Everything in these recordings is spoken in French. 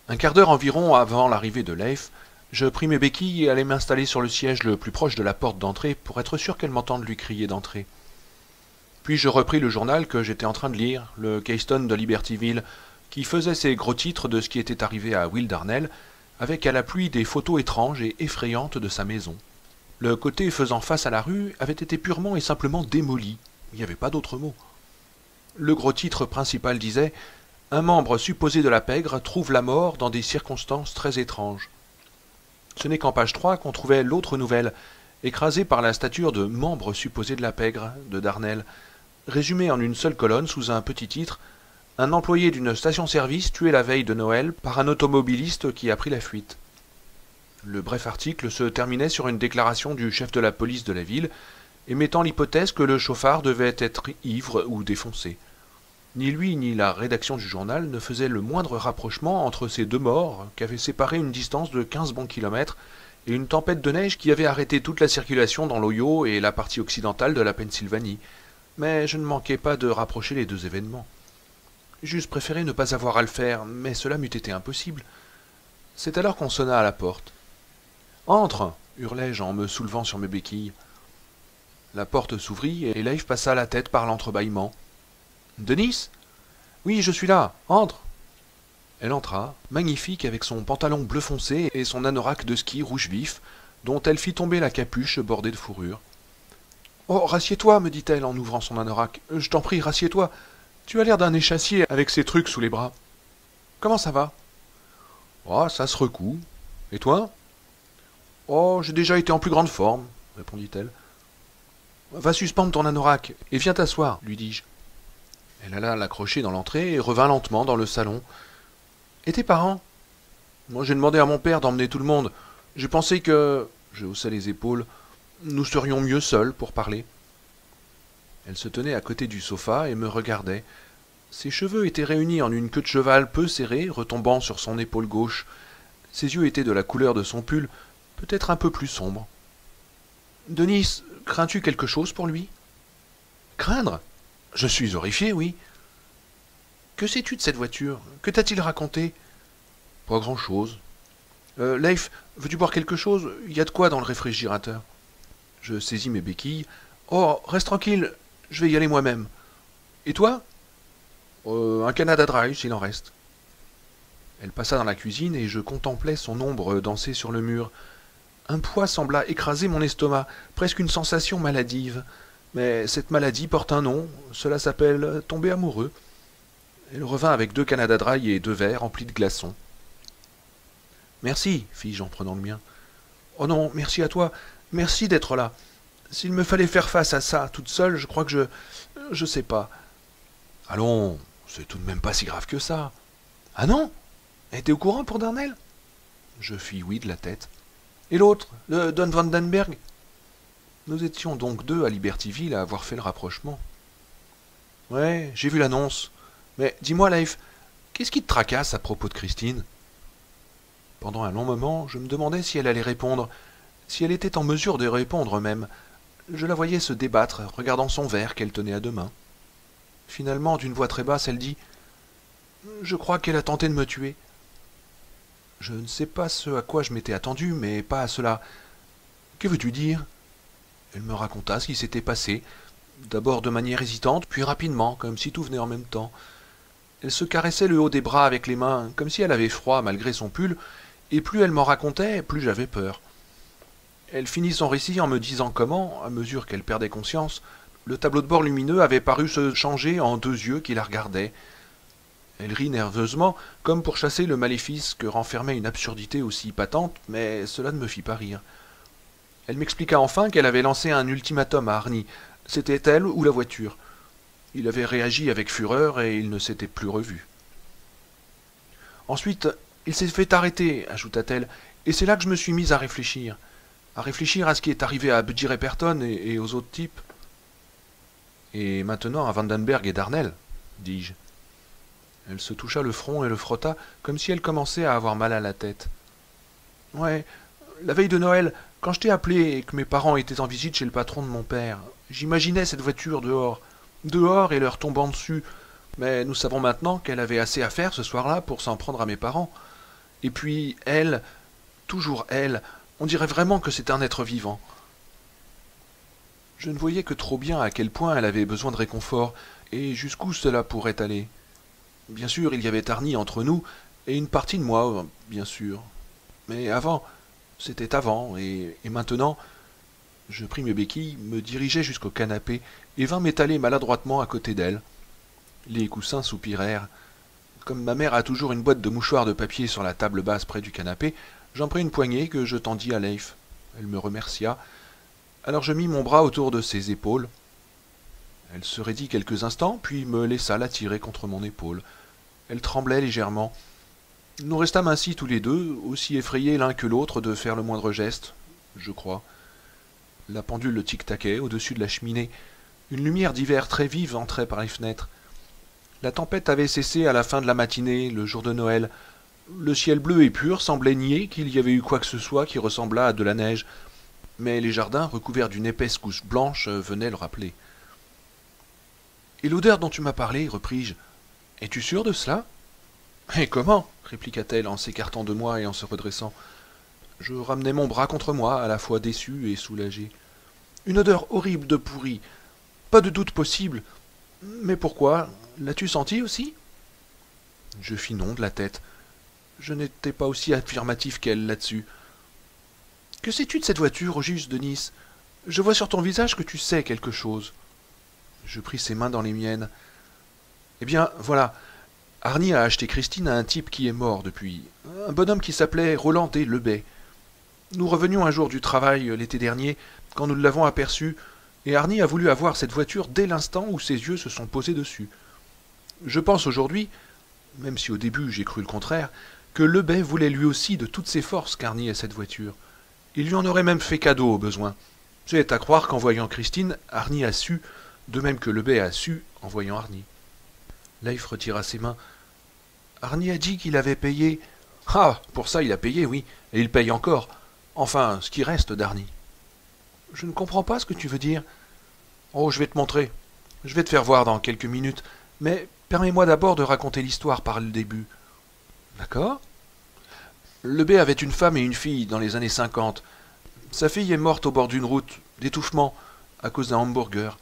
Un quart d'heure environ avant l'arrivée de Leif, je pris mes béquilles et allai m'installer sur le siège le plus proche de la porte d'entrée pour être sûr qu'elle m'entende lui crier d'entrer. Puis je repris le journal que j'étais en train de lire, le Keystone de Libertyville, qui faisait ses gros titres de ce qui était arrivé à Will Darnell, avec à la pluie des photos étranges et effrayantes de sa maison. Le côté faisant face à la rue avait été purement et simplement démoli. Il n'y avait pas d'autre mot. Le gros titre principal disait « Un membre supposé de la pègre trouve la mort dans des circonstances très étranges ». Ce n'est qu'en page 3 qu'on trouvait l'autre nouvelle, écrasée par la stature de membre supposé de la pègre de Darnell, résumée en une seule colonne sous un petit titre « Un employé d'une station-service tué la veille de Noël par un automobiliste qui a pris la fuite ». Le bref article se terminait sur une déclaration du chef de la police de la ville, émettant l'hypothèse que le chauffard devait être ivre ou défoncé. Ni lui ni la rédaction du journal ne faisaient le moindre rapprochement entre ces deux morts qu'avait séparé une distance de 15 bons kilomètres et une tempête de neige qui avait arrêté toute la circulation dans l'Ohio et la partie occidentale de la Pennsylvanie. Mais je ne manquais pas de rapprocher les deux événements. J'eusse préféré ne pas avoir à le faire, mais cela m'eût été impossible. C'est alors qu'on sonna à la porte. « Entre !» hurlai-je en me soulevant sur mes béquilles. La porte s'ouvrit et Leif passa la tête par l'entrebâillement. « Denis ? Oui, je suis là. Entre !» Elle entra, magnifique avec son pantalon bleu foncé et son anorak de ski rouge vif, dont elle fit tomber la capuche bordée de fourrure. « Oh, rassieds-toi, me dit-elle en ouvrant son anorak. « Je t'en prie, rassieds-toi. Tu as l'air d'un échassier avec ces trucs sous les bras. Comment ça va ?»« Oh, ça se recoue. Et toi ?»« Oh, j'ai déjà été en plus grande forme, répondit-elle. Va suspendre ton anorak et viens t'asseoir, lui dis-je. Elle alla l'accrocher dans l'entrée et revint lentement dans le salon. Et tes parents ? Moi, j'ai demandé à mon père d'emmener tout le monde. J'ai pensé que... Je haussai les épaules. Nous serions mieux seuls pour parler. Elle se tenait à côté du sofa et me regardait. Ses cheveux étaient réunis en une queue de cheval peu serrée, retombant sur son épaule gauche. Ses yeux étaient de la couleur de son pull, peut-être un peu plus sombre. « Denis, crains-tu quelque chose pour lui ?»« Craindre ? Je suis horrifié, oui. »« Que sais-tu de cette voiture ? Que t'a-t-il raconté ?»« Pas grand-chose. »« Leif, veux-tu boire quelque chose ? Il y a de quoi dans le réfrigérateur. » Je saisis mes béquilles. « Oh, reste tranquille, je vais y aller moi-même. »« Et toi ?»« Un Canada Dry, s'il en reste. » Elle passa dans la cuisine et je contemplais son ombre danser sur le mur. Un poids sembla écraser mon estomac, presque une sensation maladive. Mais cette maladie porte un nom, cela s'appelle tomber amoureux. Elle revint avec 2 Canada Dry et 2 verres remplis de glaçons. « Merci, fis-je en prenant le mien. « Oh non, merci à toi, merci d'être là. S'il me fallait faire face à ça toute seule, je crois que je sais pas. »« Allons, c'est tout de même pas si grave que ça. »« Ah non ? Elle était au courant pour Darnell ?» Je fis oui de la tête. « Et l'autre, le Don Vandenberg ?» Nous étions donc 2 à Libertyville à avoir fait le rapprochement. « Ouais, j'ai vu l'annonce. Mais dis-moi, Leif, qu'est-ce qui te tracasse à propos de Christine ?» Pendant un long moment, je me demandais si elle allait répondre, si elle était en mesure de répondre même. Je la voyais se débattre, regardant son verre qu'elle tenait à 2 mains. Finalement, d'une voix très basse, elle dit « Je crois qu'elle a tenté de me tuer. » Je ne sais pas ce à quoi je m'étais attendu, mais pas à cela. « Que veux-tu dire ?» Elle me raconta ce qui s'était passé, d'abord de manière hésitante, puis rapidement, comme si tout venait en même temps. Elle se caressait le haut des bras avec les mains, comme si elle avait froid malgré son pull, et plus elle m'en racontait, plus j'avais peur. Elle finit son récit en me disant comment, à mesure qu'elle perdait conscience, le tableau de bord lumineux avait paru se changer en 2 yeux qui la regardaient. Elle rit nerveusement, comme pour chasser le maléfice que renfermait une absurdité aussi patente, mais cela ne me fit pas rire. Elle m'expliqua enfin qu'elle avait lancé un ultimatum à Arnie. C'était elle ou la voiture. Il avait réagi avec fureur et il ne s'était plus revu. Ensuite, il s'est fait arrêter, ajouta-t-elle, et c'est là que je me suis mise à réfléchir à ce qui est arrivé à Buddy Repperton et aux autres types. Et maintenant à Vandenberg et Darnell, dis-je. Elle se toucha le front et le frotta, comme si elle commençait à avoir mal à la tête. Ouais, la veille de Noël, quand je t'ai appelé et que mes parents étaient en visite chez le patron de mon père, j'imaginais cette voiture dehors et leur tombant dessus, mais nous savons maintenant qu'elle avait assez à faire ce soir-là pour s'en prendre à mes parents. Et puis, elle, toujours elle, on dirait vraiment que c'est un être vivant. Je ne voyais que trop bien à quel point elle avait besoin de réconfort, et jusqu'où cela pourrait aller. Bien sûr, il y avait Arnie entre nous, et une partie de moi, bien sûr. Mais avant, c'était avant, et maintenant, je pris mes béquilles, me dirigeai jusqu'au canapé, et vins m'étaler maladroitement à côté d'elle. Les coussins soupirèrent. Comme ma mère a toujours une boîte de mouchoirs de papier sur la table basse près du canapé, j'en pris une poignée que je tendis à Leif. Elle me remercia. Alors je mis mon bras autour de ses épaules. Elle se raidit quelques instants, puis me laissa l'attirer contre mon épaule. Elle tremblait légèrement. Nous restâmes ainsi tous les deux, aussi effrayés l'un que l'autre de faire le moindre geste, je crois. La pendule tic-taquait au-dessus de la cheminée. Une lumière d'hiver très vive entrait par les fenêtres. La tempête avait cessé à la fin de la matinée, le jour de Noël. Le ciel bleu et pur semblait nier qu'il y avait eu quoi que ce soit qui ressemblât à de la neige, mais les jardins, recouverts d'une épaisse couche blanche, venaient le rappeler. « Et l'odeur dont tu m'as parlé, repris-je, es-tu sûr de cela ?»« Et comment ?» répliqua-t-elle en s'écartant de moi et en se redressant. Je ramenai mon bras contre moi, à la fois déçu et soulagé. « Une odeur horrible de pourri. Pas de doute possible. Mais pourquoi? L'as-tu senti aussi ?» Je fis non de la tête. Je n'étais pas aussi affirmatif qu'elle là-dessus. « Que sais-tu de cette voiture, au juste, Denis? Je vois sur ton visage que tu sais quelque chose. » Je pris ses mains dans les miennes. « Eh bien, voilà. Arnie a acheté Christine à un type qui est mort depuis. Un bonhomme qui s'appelait Roland D. Lebet. Nous revenions un jour du travail l'été dernier, quand nous l'avons aperçu, et Arnie a voulu avoir cette voiture dès l'instant où ses yeux se sont posés dessus. Je pense aujourd'hui, même si au début j'ai cru le contraire, que Lebet voulait lui aussi de toutes ses forces qu'Arnie ait cette voiture. Il lui en aurait même fait cadeau au besoin. C'est à croire qu'en voyant Christine, Arnie a su, de même que Lebet a su en voyant Arnie. Leif retira ses mains. Arnie a dit qu'il avait payé. Ah, pour ça il a payé, oui, et il paye encore. Enfin, ce qui reste d'Arnie. Je ne comprends pas ce que tu veux dire. Oh, je vais te montrer. Je vais te faire voir dans quelques minutes, mais permets-moi d'abord de raconter l'histoire par le début. D'accord ? Lebet avait une femme et une fille dans les années 50. Sa fille est morte au bord d'une route, d'étouffement, à cause d'un hamburger.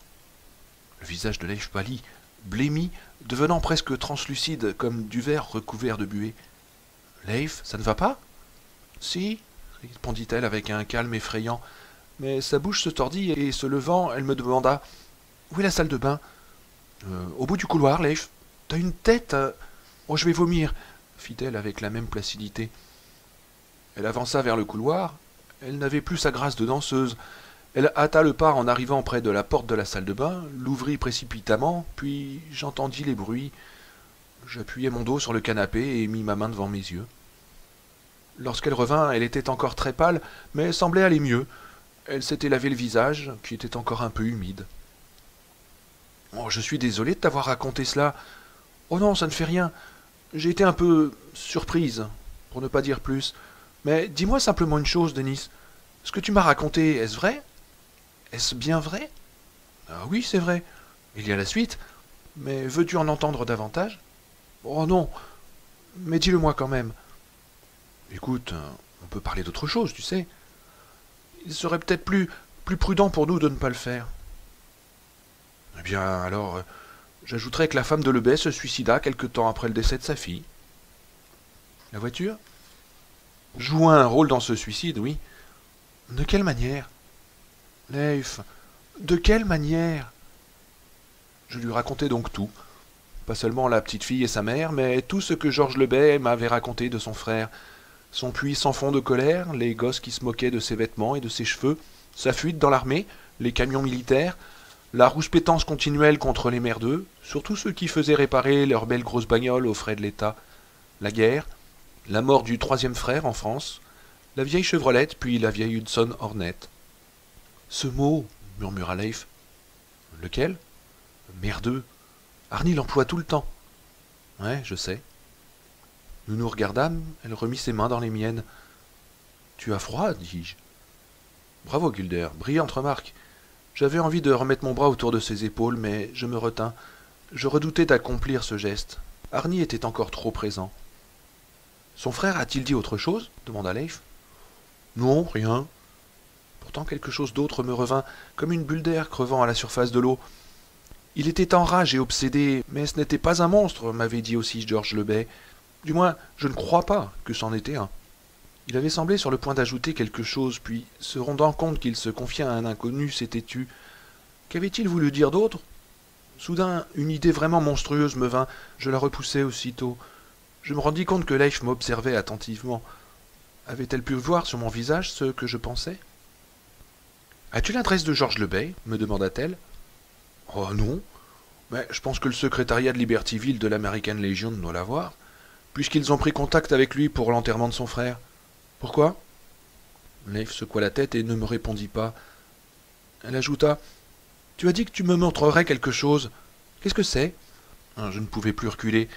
Le visage de Leif pâlit, blêmi, devenant presque translucide comme du verre recouvert de buée. « Leif, ça ne va pas ?»« Si, » répondit-elle avec un calme effrayant, mais sa bouche se tordit et, se levant, elle me demanda « Où est la salle de bain ?»« Au bout du couloir, Leif. T'as une tête Oh, je vais vomir !» fit-elle avec la même placidité. Elle avança vers le couloir. Elle n'avait plus sa grâce de danseuse. Elle hâta le pas en arrivant près de la porte de la salle de bain, l'ouvrit précipitamment, puis j'entendis les bruits. J'appuyai mon dos sur le canapé et mis ma main devant mes yeux. Lorsqu'elle revint, elle était encore très pâle, mais semblait aller mieux. Elle s'était lavé le visage, qui était encore un peu humide. « Oh, je suis désolé de t'avoir raconté cela. Oh non, ça ne fait rien. J'ai été un peu surprise, pour ne pas dire plus. Mais dis-moi simplement une chose, Denis. Ce que tu m'as raconté, est-ce vrai? Est-ce bien vrai? Ah oui, c'est vrai. Il y a la suite. Mais veux-tu en entendre davantage? Oh non. Mais dis-le-moi quand même. Écoute, on peut parler d'autre chose, tu sais. Il serait peut-être plus prudent pour nous de ne pas le faire. Eh bien, alors, j'ajouterais que la femme de Lebet se suicida quelque temps après le décès de sa fille. La voiture joua un rôle dans ce suicide, oui. De quelle manière? Leif, de quelle manière? Je lui racontai donc tout. Pas seulement la petite fille et sa mère, mais tout ce que Georges Lebet m'avait raconté de son frère. Son puits sans fond de colère, les gosses qui se moquaient de ses vêtements et de ses cheveux, sa fuite dans l'armée, les camions militaires, la rouspétance continuelle contre les merdeux, surtout ceux qui faisaient réparer leurs belles grosses bagnoles aux frais de l'État, la guerre, la mort du troisième frère en France, la vieille Chevrolette, puis la vieille Hudson Hornet. « Ce mot, murmura Leif. Lequel? Merdeux. Arnie l'emploie tout le temps. Ouais, je sais. Nous nous regardâmes, elle remit ses mains dans les miennes. Tu as froid, dis-je. Bravo, Gulder, brillante remarque. J'avais envie de remettre mon bras autour de ses épaules, mais je me retins. Je redoutais d'accomplir ce geste. Arnie était encore trop présent. Son frère a-t-il dit autre chose demanda Leif. Non, rien. Pourtant quelque chose d'autre me revint, comme une bulle d'air crevant à la surface de l'eau. Il était en rage et obsédé, mais ce n'était pas un monstre, m'avait dit aussi Georges Lebey. Du moins, je ne crois pas que c'en était un. Il avait semblé sur le point d'ajouter quelque chose, puis, se rendant compte qu'il se confiait à un inconnu, s'était tu. Qu'avait-il voulu dire d'autre? Soudain, une idée vraiment monstrueuse me vint. Je la repoussai aussitôt. Je me rendis compte que Leif m'observait attentivement. Avait-elle pu voir sur mon visage ce que je pensais? As-tu l'adresse de Georges Lebey me demanda-t-elle. Oh non, mais je pense que le secrétariat de Libertyville de l'American Legion doit l'avoir, puisqu'ils ont pris contact avec lui pour l'enterrement de son frère. Pourquoi? Leif secoua la tête et ne me répondit pas. Elle ajouta. Tu as dit que tu me montrerais quelque chose. Qu'est-ce que c'est? Je ne pouvais plus reculer.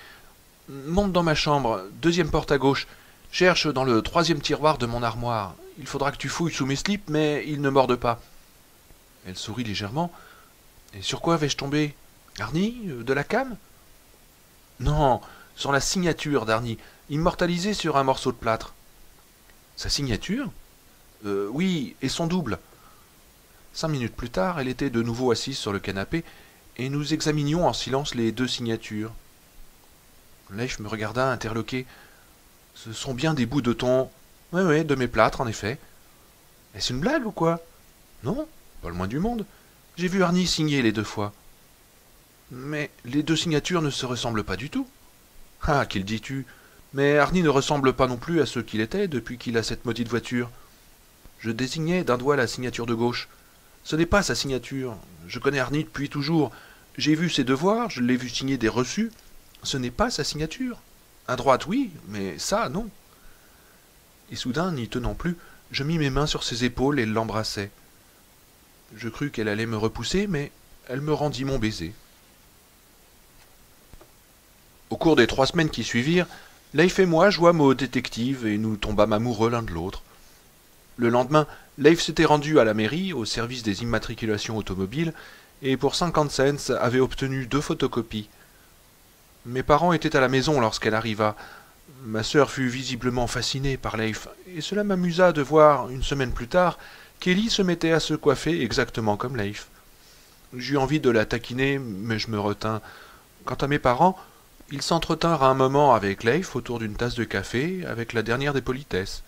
Monte dans ma chambre, deuxième porte à gauche. Cherche dans le troisième tiroir de mon armoire. Il faudra que tu fouilles sous mes slips, mais ils ne mordent pas. Elle sourit légèrement. Et sur quoi vais-je tomber? Arnie? De la cam? Non, sur la signature d'Arnie, immortalisée sur un morceau de plâtre. Sa signature? Oui, et son double. 5 minutes plus tard, elle était de nouveau assise sur le canapé, et nous examinions en silence les deux signatures. Leif me regarda interloqué. Ce sont bien des bouts de ton... Oui, de mes plâtres, en effet. Est-ce une blague ou quoi? Non, pas le moins du monde. J'ai vu Arnie signer les 2 fois. Mais les 2 signatures ne se ressemblent pas du tout. Ah, qu'il dis-tu? Mais Arnie ne ressemble pas non plus à ce qu'il était depuis qu'il a cette maudite voiture. Je désignai d'un doigt la signature de gauche. Ce n'est pas sa signature. Je connais Arnie depuis toujours. J'ai vu ses devoirs, je l'ai vu signer des reçus. Ce n'est pas sa signature. À droite, oui, mais ça, non. Et soudain, n'y tenant plus, je mis mes mains sur ses épaules et l'embrassai. Je crus qu'elle allait me repousser, mais elle me rendit mon baiser. Au cours des 3 semaines qui suivirent, Leif et moi jouâmes au détective et nous tombâmes amoureux l'un de l'autre. Le lendemain, Leif s'était rendu à la mairie, au service des immatriculations automobiles, et pour 50 cents avait obtenu 2 photocopies. Mes parents étaient à la maison lorsqu'elle arriva. Ma sœur fut visiblement fascinée par Leif, et cela m'amusa de voir, une semaine plus tard, qu'Ellie se mettait à se coiffer exactement comme Leif. J'eus envie de la taquiner, mais je me retins. Quant à mes parents, ils s'entretinrent un moment avec Leif autour d'une tasse de café, avec la dernière des politesses.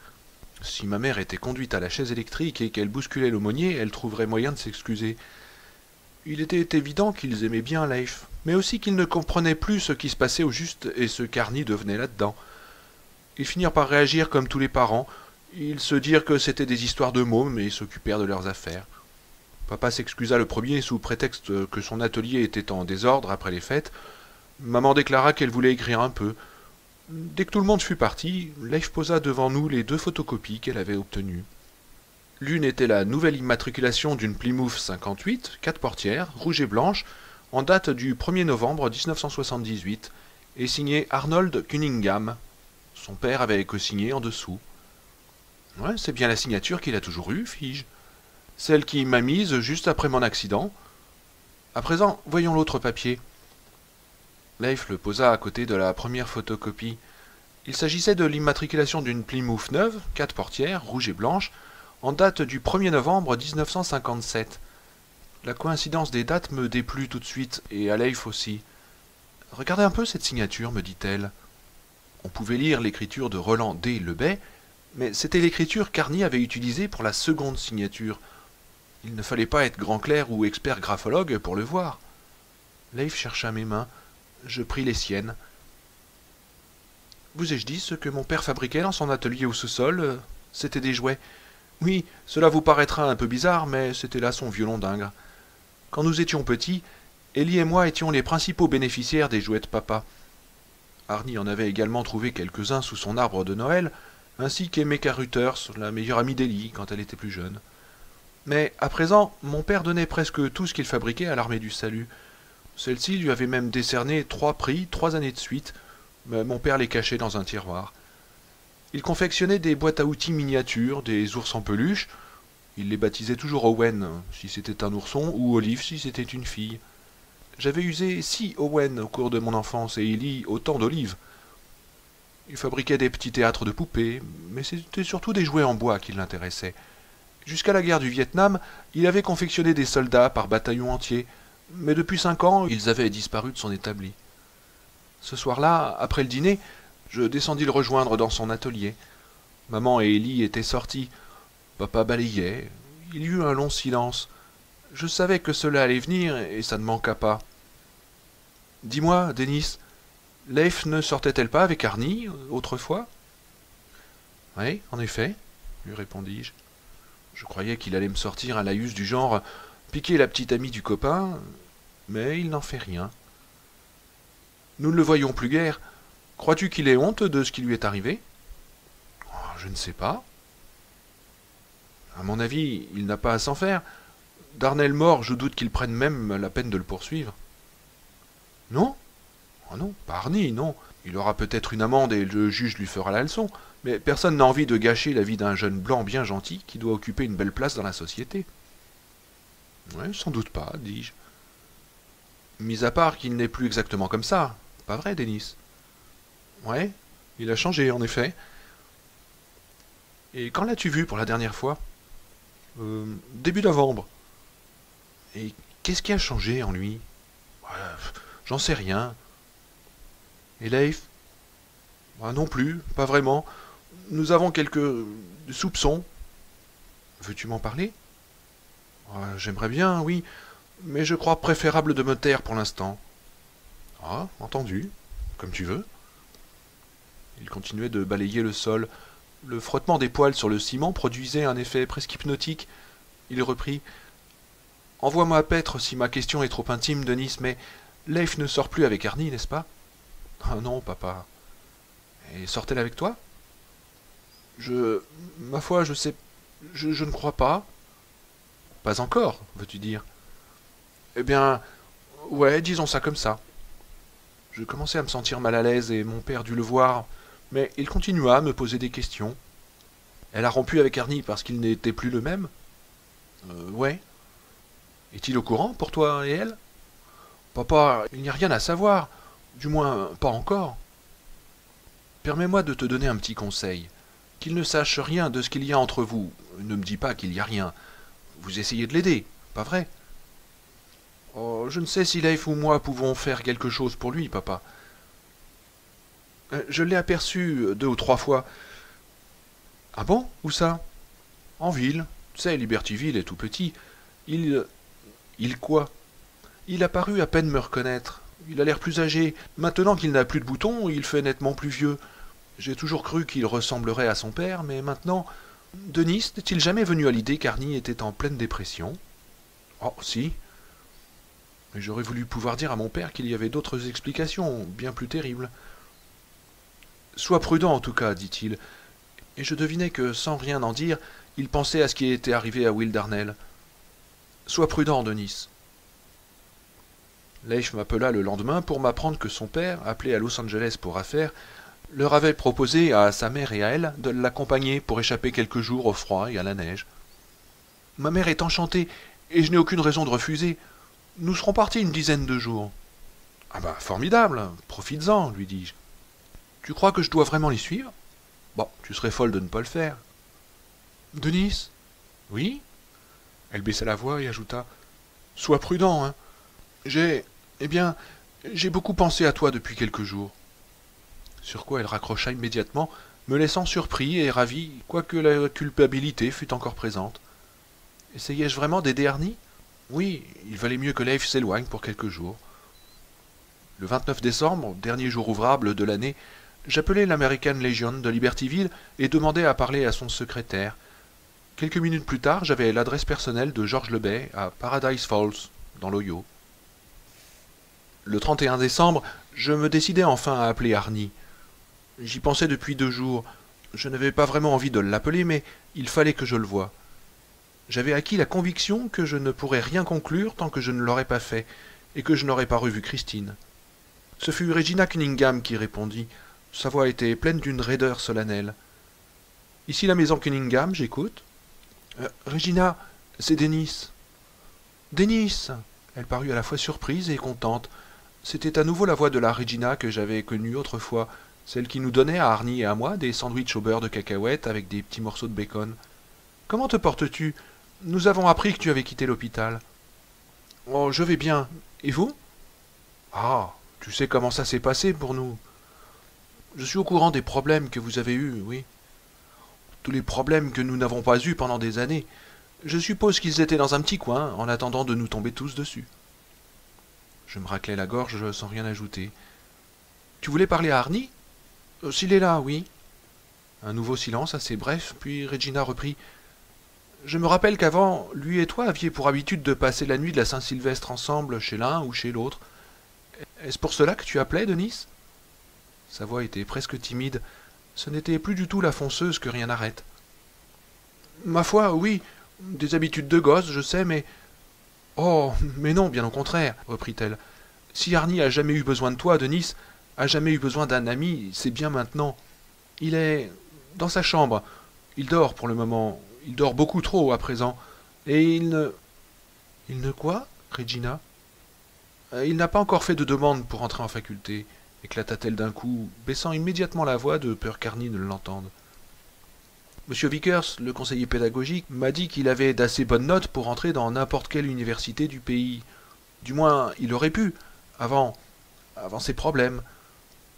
Si ma mère était conduite à la chaise électrique et qu'elle bousculait l'aumônier, elle trouverait moyen de s'excuser. Il était évident qu'ils aimaient bien Leif, mais aussi qu'ils ne comprenaient plus ce qui se passait au juste et ce qu'Arnie devenait là-dedans. Ils finirent par réagir comme tous les parents. Ils se dirent que c'était des histoires de mômes et s'occupèrent de leurs affaires. Papa s'excusa le premier sous prétexte que son atelier était en désordre après les fêtes. Maman déclara qu'elle voulait écrire un peu. Dès que tout le monde fut parti, Leif posa devant nous les 2 photocopies qu'elle avait obtenues. L'une était la nouvelle immatriculation d'une Plymouth 58, 4 portières, rouge et blanche, en date du 1er novembre 1978, et signée Arnold Cunningham. Son père avait co-signé en dessous. Ouais, c'est bien la signature qu'il a toujours eue, fis-je. Celle qui m'a mise juste après mon accident. À présent, voyons l'autre papier. Leif le posa à côté de la première photocopie. Il s'agissait de l'immatriculation d'une Plymouth neuve, 4 portières, rouge et blanche, en date du 1er novembre 1957. La coïncidence des dates me déplut tout de suite, et à Leif aussi. Regardez un peu cette signature, me dit-elle. On pouvait lire l'écriture de Roland D. Lebey, mais c'était l'écriture qu'Arnie avait utilisée pour la seconde signature. Il ne fallait pas être grand clerc ou expert graphologue pour le voir. Leif chercha mes mains. Je pris les siennes. Vous ai-je dit ce que mon père fabriquait dans son atelier au sous-sol? C'était des jouets. Oui, cela vous paraîtra un peu bizarre, mais c'était là son violon d'Ingres. Quand nous étions petits, Ellie et moi étions les principaux bénéficiaires des jouets de papa. Arnie en avait également trouvé quelques-uns sous son arbre de Noël, ainsi qu'Emeka Rutters, la meilleure amie d'Ellie quand elle était plus jeune. Mais à présent, mon père donnait presque tout ce qu'il fabriquait à l'armée du salut. Celle-ci lui avait même décerné 3 prix, 3 années de suite, mais mon père les cachait dans un tiroir. Il confectionnait des boîtes à outils miniatures, des ours en peluche. Il les baptisait toujours Owen, si c'était un ourson, ou Olive, si c'était une fille. J'avais usé 6 Owen au cours de mon enfance, et Ellie autant d'Olive. Il fabriquait des petits théâtres de poupées, mais c'était surtout des jouets en bois qui l'intéressaient. Jusqu'à la guerre du Vietnam, il avait confectionné des soldats par bataillon entier, mais depuis 5 ans, ils avaient disparu de son établi. Ce soir-là, après le dîner, je descendis le rejoindre dans son atelier. Maman et Ellie étaient sorties. Papa balayait. Il y eut un long silence. Je savais que cela allait venir et ça ne manqua pas. Dis-moi, Denis, Leif ne sortait-elle pas avec Arnie, autrefois? Oui, en effet, lui répondis-je. Je croyais qu'il allait me sortir un laïus du genre piquer la petite amie du copain, mais il n'en fait rien. Nous ne le voyons plus guère. Crois-tu qu'il ait honte de ce qui lui est arrivé? Je ne sais pas. À mon avis, il n'a pas à s'en faire. Darnell mort, je doute qu'il prenne même la peine de le poursuivre. Non? Oh non, pas Arnie, non. Il aura peut-être une amende et le juge lui fera la leçon, mais personne n'a envie de gâcher la vie d'un jeune blanc bien gentil qui doit occuper une belle place dans la société. Ouais, sans doute pas, dis-je. Mis à part qu'il n'est plus exactement comme ça, pas vrai, Denis? Ouais, il a changé, en effet. Et quand l'as-tu vu pour la dernière fois? Début novembre. Et qu'est-ce qui a changé en lui? J'en sais rien. Et Leif? Non plus, pas vraiment. Nous avons quelques soupçons. Veux-tu m'en parler? J'aimerais bien, oui, mais je crois préférable de me taire pour l'instant. Ah, entendu, comme tu veux. Il continuait de balayer le sol. Le frottement des poils sur le ciment produisait un effet presque hypnotique. Il reprit. Envoie-moi à paître si ma question est trop intime, Denis, mais Leif ne sort plus avec Arnie, n'est-ce pas? Ah non, papa. Et sort-elle avec toi? Ma foi, je sais. Je ne crois pas. Pas encore, veux-tu dire? Eh bien, ouais, disons ça comme ça. Je commençais à me sentir mal à l'aise et mon père dut le voir, mais il continua à me poser des questions. Elle a rompu avec Arnie parce qu'il n'était plus le même? Ouais. Est-il au courant pour toi et elle? Papa, il n'y a rien à savoir. Du moins, pas encore. Permets-moi de te donner un petit conseil. Qu'il ne sache rien de ce qu'il y a entre vous. Ne me dis pas qu'il n'y a rien. Vous essayez de l'aider, pas vrai? Oh, je ne sais si Leif ou moi pouvons faire quelque chose pour lui, papa. Je l'ai aperçu 2 ou 3 fois. Ah bon? Où ça? En ville. Tu sais, Libertyville est tout petit. Il quoi? Il a paru à peine me reconnaître. Il a l'air plus âgé. Maintenant qu'il n'a plus de boutons, il fait nettement plus vieux. J'ai toujours cru qu'il ressemblerait à son père, mais maintenant... Denis, n'est-il jamais venu à l'idée qu'Arnie était en pleine dépression? Oh, si. Mais j'aurais voulu pouvoir dire à mon père qu'il y avait d'autres explications, bien plus terribles. Sois prudent, en tout cas, dit-il. Et je devinais que, sans rien en dire, il pensait à ce qui était arrivé à Will Darnell. Sois prudent, Denis. Leif m'appela le lendemain pour m'apprendre que son père, appelé à Los Angeles pour affaires, leur avait proposé à sa mère et à elle de l'accompagner pour échapper quelques jours au froid et à la neige. Ma mère est enchantée, et je n'ai aucune raison de refuser. Nous serons partis une dizaine de jours. Ah ben, formidable, profites-en, lui dis-je. Tu crois que je dois vraiment les suivre? Bon, tu serais folle de ne pas le faire. Denis? Oui? Elle baissa la voix et ajouta. Sois prudent, hein. Eh bien, j'ai beaucoup pensé à toi depuis quelques jours. Sur quoi elle raccrocha immédiatement, me laissant surpris et ravi, quoique la culpabilité fût encore présente. Essayais-je vraiment d'aider Arnie? Oui, il valait mieux que Leif s'éloigne pour quelques jours. Le 29 décembre, dernier jour ouvrable de l'année, j'appelai l'American Legion de Libertyville et demandai à parler à son secrétaire. Quelques minutes plus tard, j'avais l'adresse personnelle de George Lebay à Paradise Falls, dans l'Ohio. Le 31 décembre, je me décidai enfin à appeler Arnie. J'y pensais depuis 2 jours. Je n'avais pas vraiment envie de l'appeler, mais il fallait que je le voie. J'avais acquis la conviction que je ne pourrais rien conclure tant que je ne l'aurais pas fait, et que je n'aurais pas revu Christine. Ce fut Regina Cunningham qui répondit. Sa voix était pleine d'une raideur solennelle. « Ici la maison Cunningham, j'écoute. Regina, c'est Denis. »« Denis !» Elle parut à la fois surprise et contente. C'était à nouveau la voix de la Regina que j'avais connue autrefois, Celle qui nous donnait à Arnie et à moi des sandwichs au beurre de cacahuète avec des petits morceaux de bacon. Comment te portes-tu? Nous avons appris que tu avais quitté l'hôpital. Oh, je vais bien. Et vous? Ah, tu sais comment ça s'est passé pour nous. Je suis au courant des problèmes que vous avez eus, oui. Tous les problèmes que nous n'avons pas eus pendant des années. Je suppose qu'ils étaient dans un petit coin, en attendant de nous tomber tous dessus. Je me raclais la gorge sans rien ajouter. Tu voulais parler à Arnie? S'il est là, oui. Un nouveau silence assez bref, puis Regina reprit. Je me rappelle qu'avant, lui et toi aviez pour habitude de passer la nuit de la Saint-Sylvestre ensemble, chez l'un ou chez l'autre. Est-ce pour cela que tu appelais, Denis? Sa voix était presque timide. Ce n'était plus du tout la fonceuse que rien n'arrête. Ma foi, oui, des habitudes de gosse, je sais, mais... Oh, mais non, bien au contraire, reprit-elle. Si Arnie a jamais eu besoin de toi, Denis, a jamais eu besoin d'un ami, c'est bien maintenant. Il est dans sa chambre. Il dort pour le moment. Il dort beaucoup trop à présent. Et il ne... Il ne quoi, Regina? Il n'a pas encore fait de demande pour entrer en faculté, éclata-t-elle d'un coup, baissant immédiatement la voix de peur qu'Arnie ne l'entende. Monsieur Vickers, le conseiller pédagogique, m'a dit qu'il avait d'assez bonnes notes pour entrer dans n'importe quelle université du pays. Du moins, il aurait pu, avant ses problèmes.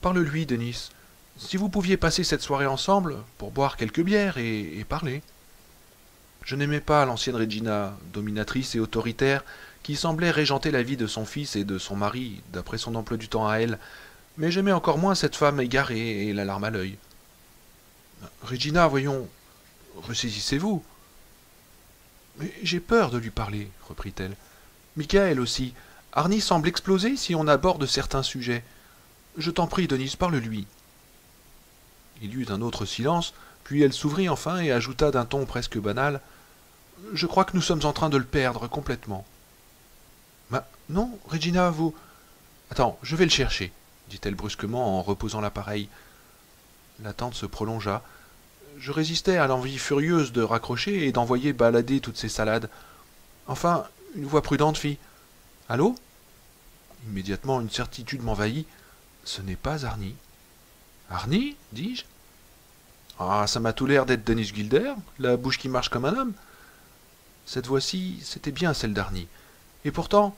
Parle-lui, Denis. Si vous pouviez passer cette soirée ensemble, pour boire quelques bières et parler. Je n'aimais pas l'ancienne Regina, dominatrice et autoritaire, qui semblait régenter la vie de son fils et de son mari, d'après son emploi du temps à elle, mais j'aimais encore moins cette femme égarée et la larme à l'œil. Regina, voyons, ressaisissez-vous. Mais j'ai peur de lui parler, reprit-elle. Michael aussi. Arnie semble exploser si on aborde certains sujets. Je t'en prie, Denis, parle-lui. Il y eut un autre silence, puis elle s'ouvrit enfin et ajouta d'un ton presque banal. Je crois que nous sommes en train de le perdre complètement. Non, Regina, vous... Attends, je vais le chercher, dit-elle brusquement en reposant l'appareil. L'attente se prolongea. Je résistais à l'envie furieuse de raccrocher et d'envoyer balader toutes ces salades. Enfin, une voix prudente fit « Allô ?» Immédiatement, une certitude m'envahit. Ce n'est pas Arnie. « Arnie ?» dis-je. « Ah, ça m'a tout l'air d'être Denis Gilder, la bouche qui marche comme un homme. » Cette voix-ci, c'était bien celle d'Arnie. Et pourtant,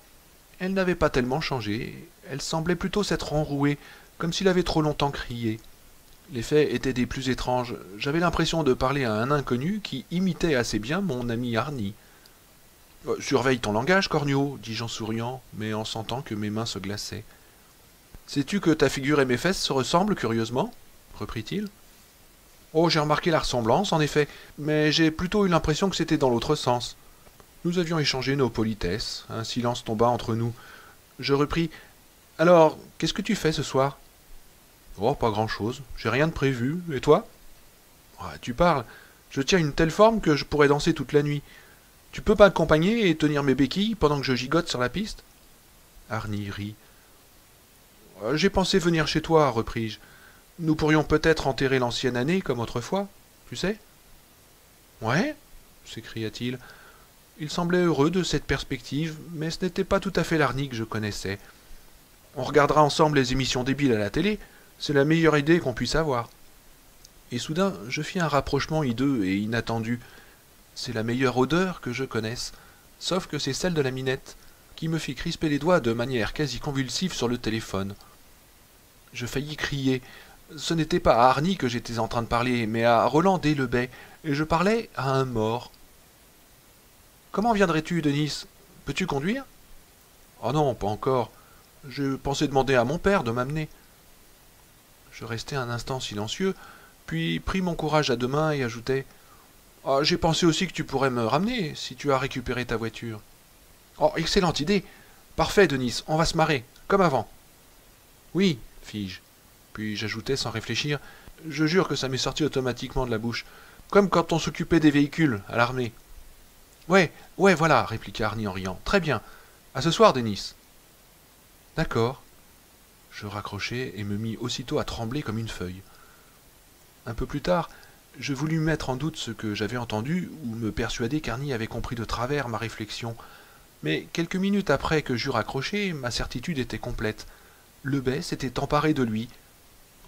elle n'avait pas tellement changé. Elle semblait plutôt s'être enrouée, comme s'il avait trop longtemps crié. Les faits étaient des plus étranges. J'avais l'impression de parler à un inconnu qui imitait assez bien mon ami Arnie. « Surveille ton langage, Cornio, dis-je en souriant, mais en sentant que mes mains se glaçaient. « Sais-tu que ta figure et mes fesses se ressemblent curieusement ?» reprit-il. « Oh, j'ai remarqué la ressemblance, en effet, mais j'ai plutôt eu l'impression que c'était dans l'autre sens. » Nous avions échangé nos politesses. Un silence tomba entre nous. Je repris. « Alors, qu'est-ce que tu fais ce soir ?»« Oh, pas grand-chose. J'ai rien de prévu. Et toi ?»« Tu parles. Je tiens une telle forme que je pourrais danser toute la nuit. Tu peux m'accompagner et tenir mes béquilles pendant que je gigote sur la piste ?» Arnie rit. « J'ai pensé venir chez toi, repris-je. Nous pourrions peut-être enterrer l'ancienne année comme autrefois, tu sais ?»« Ouais ?» s'écria-t-il. Il semblait heureux de cette perspective, mais ce n'était pas tout à fait l'Arnie que je connaissais. On regardera ensemble les émissions débiles à la télé, c'est la meilleure idée qu'on puisse avoir. Et soudain, je fis un rapprochement hideux et inattendu. C'est la meilleure odeur que je connaisse, sauf que c'est celle de la minette, qui me fit crisper les doigts de manière quasi convulsive sur le téléphone. Je faillis crier. Ce n'était pas à Arnie que j'étais en train de parler, mais à Roland Delebet, et je parlais à un mort. « Comment viendrais-tu, Denis? Peux-tu conduire ?»« Oh non, pas encore. Je pensais demander à mon père de m'amener. » Je restai un instant silencieux, puis pris mon courage à deux mains et ajoutai « Oh, j'ai pensé aussi que tu pourrais me ramener, si tu as récupéré ta voiture. »« Oh, excellente idée. Parfait, Denis, on va se marrer, comme avant. »« Oui, fis-je. » Puis j'ajoutai sans réfléchir « Je jure que ça m'est sorti automatiquement de la bouche, comme quand on s'occupait des véhicules, à l'armée. »« Ouais, voilà, répliqua Arnie en riant. Très bien. À ce soir, Denis. »« D'accord. » Je raccrochai et me mis aussitôt à trembler comme une feuille. Un peu plus tard, je voulus mettre en doute ce que j'avais entendu ou me persuader qu'Arnie avait compris de travers ma réflexion. Mais quelques minutes après que j'eus raccroché, ma certitude était complète. Lebet s'était emparé de lui.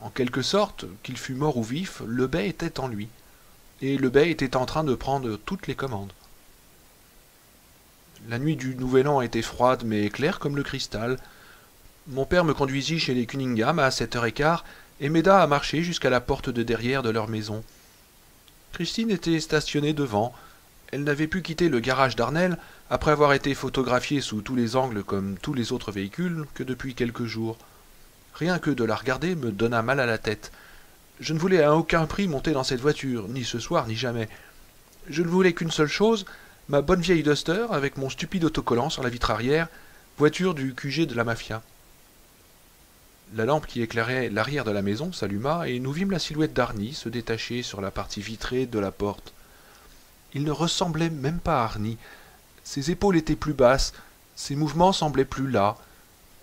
En quelque sorte, qu'il fût mort ou vif, le bey était en lui. Et le bey était en train de prendre toutes les commandes. La nuit du Nouvel An était froide mais claire comme le cristal. Mon père me conduisit chez les Cunningham à 7h15 et m'aida à marcher jusqu'à la porte de derrière de leur maison. Christine était stationnée devant. Elle n'avait pu quitter le garage d'Arnel, après avoir été photographiée sous tous les angles comme tous les autres véhicules, que depuis quelques jours. Rien que de la regarder me donna mal à la tête. Je ne voulais à aucun prix monter dans cette voiture, ni ce soir, ni jamais. Je ne voulais qu'une seule chose, ma bonne vieille Duster, avec mon stupide autocollant sur la vitre arrière, voiture du QG de la mafia. La lampe qui éclairait l'arrière de la maison s'alluma et nous vîmes la silhouette d'Arnie se détacher sur la partie vitrée de la porte. Il ne ressemblait même pas à Arnie. Ses épaules étaient plus basses, ses mouvements semblaient plus las.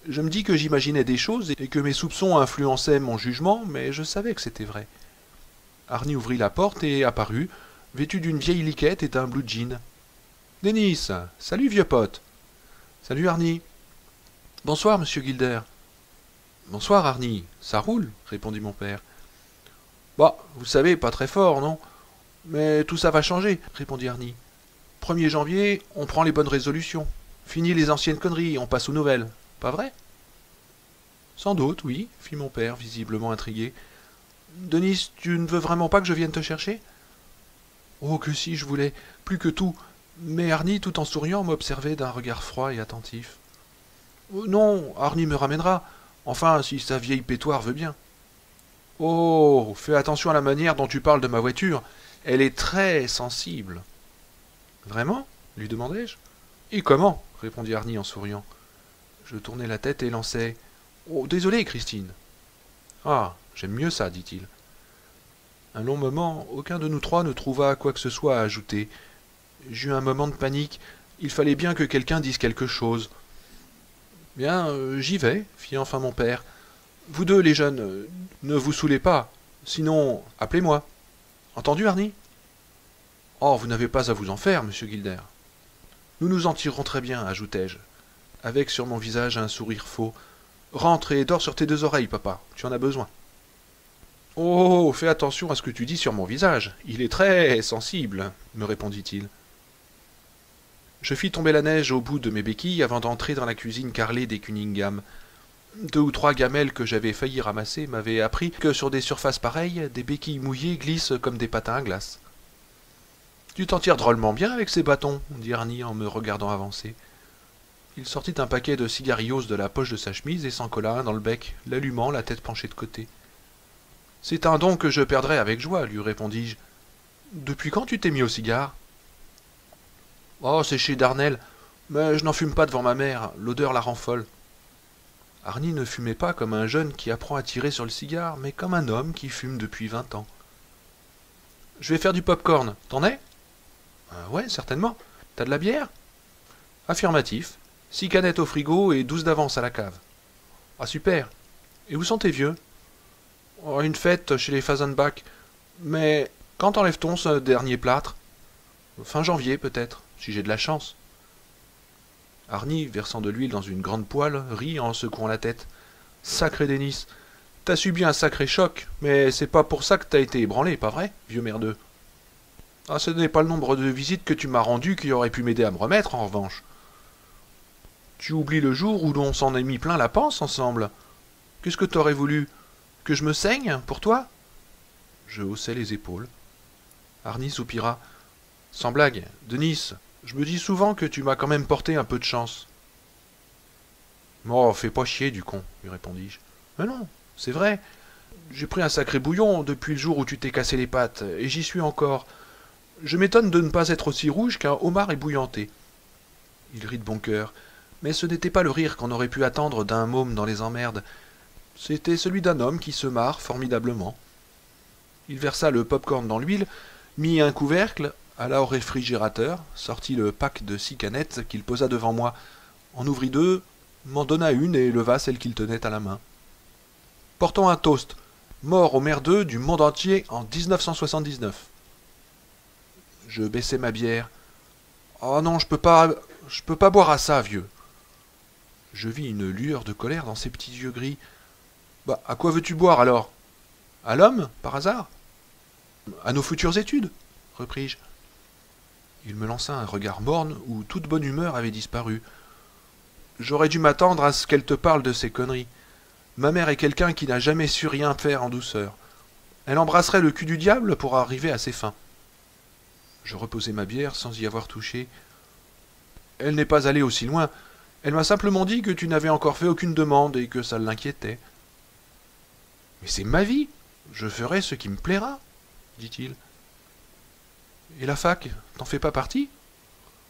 Je me dis que j'imaginais des choses et que mes soupçons influençaient mon jugement, mais je savais que c'était vrai. Arnie ouvrit la porte et apparut, vêtu d'une vieille liquette et d'un blue jean. « Denis, salut vieux pote. »« Salut Arnie. »« Bonsoir, monsieur Gilder. »« Bonsoir Arnie, ça roule, répondit mon père. Bah, vous savez, pas très fort, non? Mais tout ça va changer, répondit Arnie. 1er janvier, on prend les bonnes résolutions. Fini les anciennes conneries, on passe aux nouvelles. Pas vrai? Sans doute, oui, fit mon père, visiblement intrigué. Denis, tu ne veux vraiment pas que je vienne te chercher? Oh, que si je voulais, plus que tout. Mais Arnie, tout en souriant, m'observait d'un regard froid et attentif. Non, Arnie me ramènera. Enfin, si sa vieille pétoire veut bien. Oh, fais attention à la manière dont tu parles de ma voiture. Elle est très sensible. Vraiment? Lui demandai-je. Et comment? Répondit Arnie en souriant. Je tournai la tête et lançai. Oh, désolé, Christine. Ah, j'aime mieux ça, dit-il. Un long moment, aucun de nous trois ne trouva quoi que ce soit à ajouter. J'eus un moment de panique. Il fallait bien que quelqu'un dise quelque chose. Bien, j'y vais, fit enfin mon père. Vous deux, les jeunes, ne vous saoulez pas. Sinon, appelez-moi. Entendu, Arnie? Oh, vous n'avez pas à vous en faire, monsieur Gilder. Nous nous en tirerons très bien, ajoutai-je, avec sur mon visage un sourire faux. Rentre et dors sur tes 2 oreilles, papa, tu en as besoin. Oh, fais attention à ce que tu dis sur mon visage, il est très sensible, me répondit-il. Je fis tomber la neige au bout de mes béquilles avant d'entrer dans la cuisine carrelée des Cunningham. 2 ou 3 gamelles que j'avais failli ramasser m'avaient appris que sur des surfaces pareilles, des béquilles mouillées glissent comme des patins à glace. Tu t'en tires drôlement bien avec ces bâtons, dit Arnie en me regardant avancer. Il sortit un paquet de cigarillos de la poche de sa chemise et s'en colla un dans le bec, l'allumant, la tête penchée de côté. C'est un don que je perdrai avec joie, lui répondis-je. Depuis quand tu t'es mis au cigare? Oh, c'est chez Darnel, mais je n'en fume pas devant ma mère, l'odeur la rend folle. Arnie ne fumait pas comme un jeune qui apprend à tirer sur le cigare, mais comme un homme qui fume depuis 20 ans. Je vais faire du pop-corn, t'en es? Ouais, certainement. T'as de la bière? Affirmatif. 6 canettes au frigo et 12 d'avance à la cave. Ah, super. Et où sont tes vieux? Oh, une fête chez les Fazenbach. Mais quand enlève-t-on ce dernier plâtre? Fin janvier, peut-être, si j'ai de la chance. Arnie, versant de l'huile dans une grande poêle, rit en secouant la tête. Sacré Denis, t'as subi un sacré choc, mais c'est pas pour ça que t'as été ébranlé, pas vrai, vieux merdeux? Ah, ce n'est pas le nombre de visites que tu m'as rendues qui aurait pu m'aider à me remettre, en revanche. Tu oublies le jour où l'on s'en est mis plein la panse ensemble. Qu'est-ce que t'aurais voulu? Que je me saigne, pour toi? Je haussai les épaules. Arnie soupira. Sans blague, Denis, je me dis souvent que tu m'as quand même porté un peu de chance. Oh, fais pas chier, du con, lui répondis-je. Mais non, c'est vrai. J'ai pris un sacré bouillon depuis le jour où tu t'es cassé les pattes, et j'y suis encore. Je m'étonne de ne pas être aussi rouge qu'un homard ébouillanté. Il rit de bon cœur, mais ce n'était pas le rire qu'on aurait pu attendre d'un môme dans les emmerdes. C'était celui d'un homme qui se marre formidablement. Il versa le pop-corn dans l'huile, mit un couvercle, alla au réfrigérateur, sortit le pack de 6 canettes qu'il posa devant moi, en ouvrit 2, m'en donna une et leva celle qu'il tenait à la main. Portons un toast. Mort aux merdeux du monde entier en 1979. Je baissai ma bière. Oh non, je peux pas boire à ça, vieux. Je vis une lueur de colère dans ses petits yeux gris. Bah, à quoi veux-tu boire alors? À l'homme, par hasard? À nos futures études, repris-je. Il me lança un regard morne où toute bonne humeur avait disparu. J'aurais dû m'attendre à ce qu'elle te parle de ces conneries. Ma mère est quelqu'un qui n'a jamais su rien faire en douceur. Elle embrasserait le cul du diable pour arriver à ses fins. Je reposai ma bière sans y avoir touché. Elle n'est pas allée aussi loin. Elle m'a simplement dit que tu n'avais encore fait aucune demande et que ça l'inquiétait. Mais c'est ma vie. Je ferai ce qui me plaira, dit-il. Et la fac, t'en fais pas partie?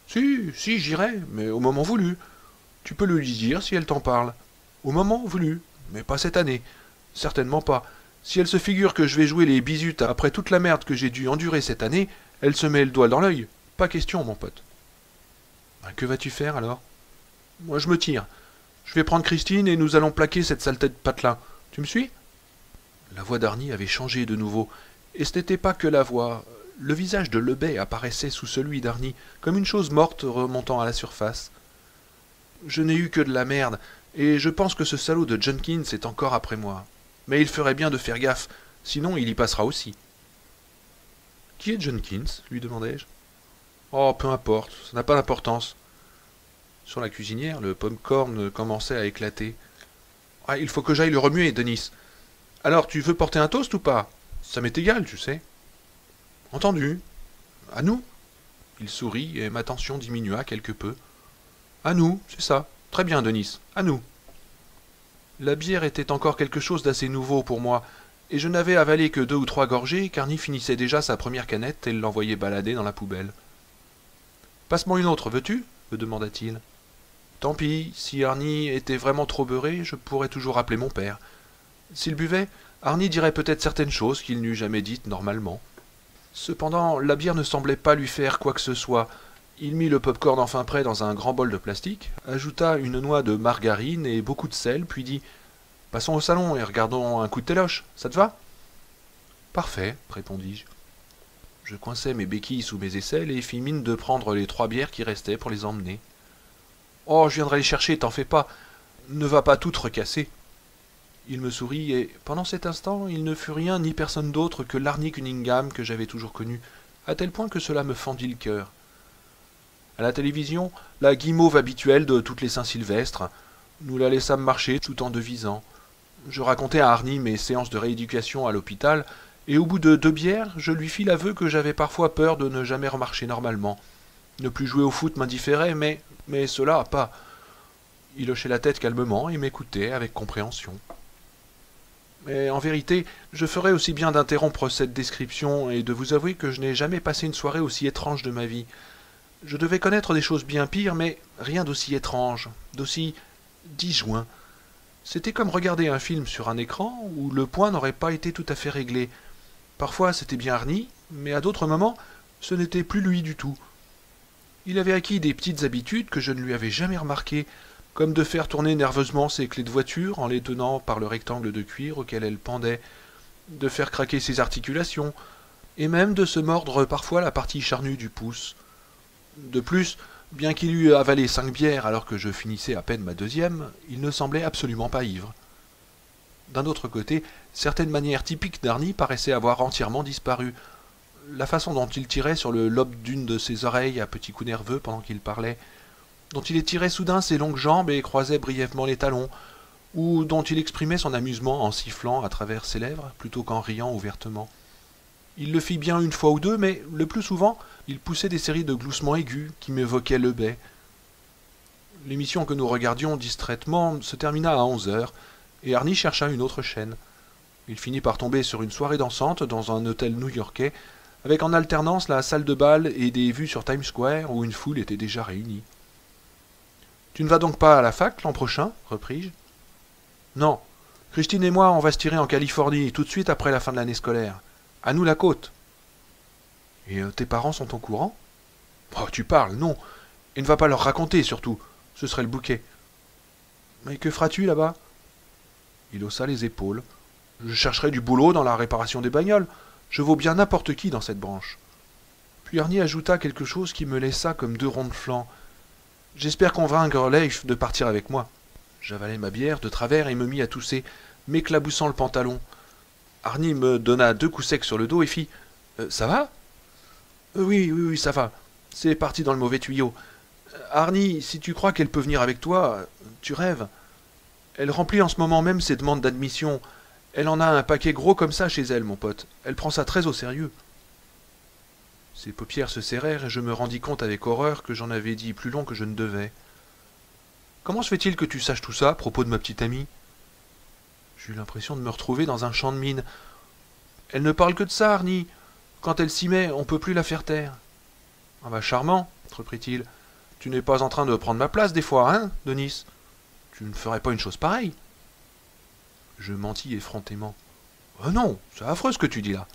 Si, j'irai, mais au moment voulu. Tu peux le lui dire si elle t'en parle. Au moment voulu, mais pas cette année. Certainement pas. Si elle se figure que je vais jouer les bisutes après toute la merde que j'ai dû endurer cette année, elle se met le doigt dans l'œil. Pas question, mon pote. Que vas-tu faire alors? Moi, je me tire. Je vais prendre Christine et nous allons plaquer cette saleté de patelin. Tu me suis? La voix d'Arnie avait changé de nouveau. Et ce n'était pas que la voix. Le visage de Lebet apparaissait sous celui d'Arnie, comme une chose morte remontant à la surface. Je n'ai eu que de la merde, et je pense que ce salaud de Jenkins est encore après moi. Mais il ferait bien de faire gaffe, sinon il y passera aussi. Qui est Jenkins? Lui demandai-je. Oh, peu importe, ça n'a pas d'importance. Sur la cuisinière, le pop-corn commençait à éclater. Ah, il faut que j'aille le remuer, Denis. Alors, tu veux porter un toast ou pas? Ça m'est égal, tu sais. Entendu. À nous? Il sourit et ma tension diminua quelque peu. À nous, c'est ça. Très bien, Denis. À nous. La bière était encore quelque chose d'assez nouveau pour moi, et je n'avais avalé que 2 ou 3 gorgées qu'Arnie finissait déjà sa première canette et l'envoyait balader dans la poubelle. Passe-moi une autre, veux-tu? me demanda-t-il. Tant pis, si Arnie était vraiment trop beurré, je pourrais toujours appeler mon père. S'il buvait, Arnie dirait peut-être certaines choses qu'il n'eût jamais dites normalement. Cependant, la bière ne semblait pas lui faire quoi que ce soit. Il mit le pop-corn enfin prêt dans un grand bol de plastique, ajouta une noix de margarine et beaucoup de sel, puis dit « Passons au salon et regardons un coup de téloche, ça te va ?» « Parfait, » répondis-je. Je coinçai mes béquilles sous mes aisselles et fis mine de prendre les 3 bières qui restaient pour les emmener. « Oh, je viendrai les chercher, t'en fais pas. Ne va pas toutes recasser. » Il me sourit, et pendant cet instant, il ne fut rien ni personne d'autre que l'Arnie Cunningham que j'avais toujours connu, à tel point que cela me fendit le cœur. À la télévision, la guimauve habituelle de toutes les Saint-Sylvestre, nous la laissâmes marcher tout en devisant. Je racontai à Arnie mes séances de rééducation à l'hôpital, et au bout de 2 bières, je lui fis l'aveu que j'avais parfois peur de ne jamais remarcher normalement. Ne plus jouer au foot m'indifférait, mais cela, pas. Il hochait la tête calmement et m'écoutait avec compréhension. Mais en vérité, je ferais aussi bien d'interrompre cette description et de vous avouer que je n'ai jamais passé une soirée aussi étrange de ma vie. Je devais connaître des choses bien pires, mais rien d'aussi étrange, d'aussi disjoint. C'était comme regarder un film sur un écran où le point n'aurait pas été tout à fait réglé. Parfois c'était bien Arnie, mais à d'autres moments ce n'était plus lui du tout. Il avait acquis des petites habitudes que je ne lui avais jamais remarquées, comme de faire tourner nerveusement ses clés de voiture en les tenant par le rectangle de cuir auquel elles pendaient, de faire craquer ses articulations, et même de se mordre parfois la partie charnue du pouce. De plus, bien qu'il eût avalé 5 bières alors que je finissais à peine ma 2e, il ne semblait absolument pas ivre. D'un autre côté, certaines manières typiques d'Arnie paraissaient avoir entièrement disparu. La façon dont il tirait sur le lobe d'une de ses oreilles à petits coups nerveux pendant qu'il parlait, dont il étirait soudain ses longues jambes et croisait brièvement les talons, ou dont il exprimait son amusement en sifflant à travers ses lèvres plutôt qu'en riant ouvertement. Il le fit bien une fois ou deux, mais le plus souvent, il poussait des séries de gloussements aigus qui m'évoquaient Lebet. L'émission que nous regardions distraitement se termina à 11 heures, et Arnie chercha une autre chaîne. Il finit par tomber sur une soirée dansante dans un hôtel new-yorkais, avec en alternance la salle de bal et des vues sur Times Square où une foule était déjà réunie. « Tu ne vas donc pas à la fac l'an prochain ?» repris-je. « Non. Christine et moi, on va se tirer en Californie tout de suite après la fin de l'année scolaire. À nous la côte. »« Et tes parents sont au courant ?»« Oh, tu parles, non. Et ne va pas leur raconter, surtout. Ce serait le bouquet. »« Mais que feras-tu là-bas ?» Il haussa les épaules. « Je chercherai du boulot dans la réparation des bagnoles. Je vaux bien n'importe qui dans cette branche. » Puis Arnie ajouta quelque chose qui me laissa comme 2 ronds de flanc. « J'espère convaincre Leif de partir avec moi. » J'avalai ma bière de travers et me mis à tousser, m'éclaboussant le pantalon. Arnie me donna 2 coups secs sur le dos et fit « Ça va ?»« Oui, ça va. C'est parti dans le mauvais tuyau. Arnie, si tu crois qu'elle peut venir avec toi, tu rêves. Elle remplit en ce moment même ses demandes d'admission. Elle en a un paquet gros comme ça chez elle, mon pote. Elle prend ça très au sérieux. » Ses paupières se serrèrent et je me rendis compte avec horreur que j'en avais dit plus long que je ne devais. « Comment se fait-il que tu saches tout ça à propos de ma petite amie ?» J'eus l'impression de me retrouver dans un champ de mine. « Elle ne parle que de ça, Arnie. Quand elle s'y met, on ne peut plus la faire taire. »« Ah bah charmant, reprit-il. Tu n'es pas en train de prendre ma place des fois, hein, Denis? Tu ne ferais pas une chose pareille ?» Je mentis effrontément. « Oh non, c'est affreux ce que tu dis là. »«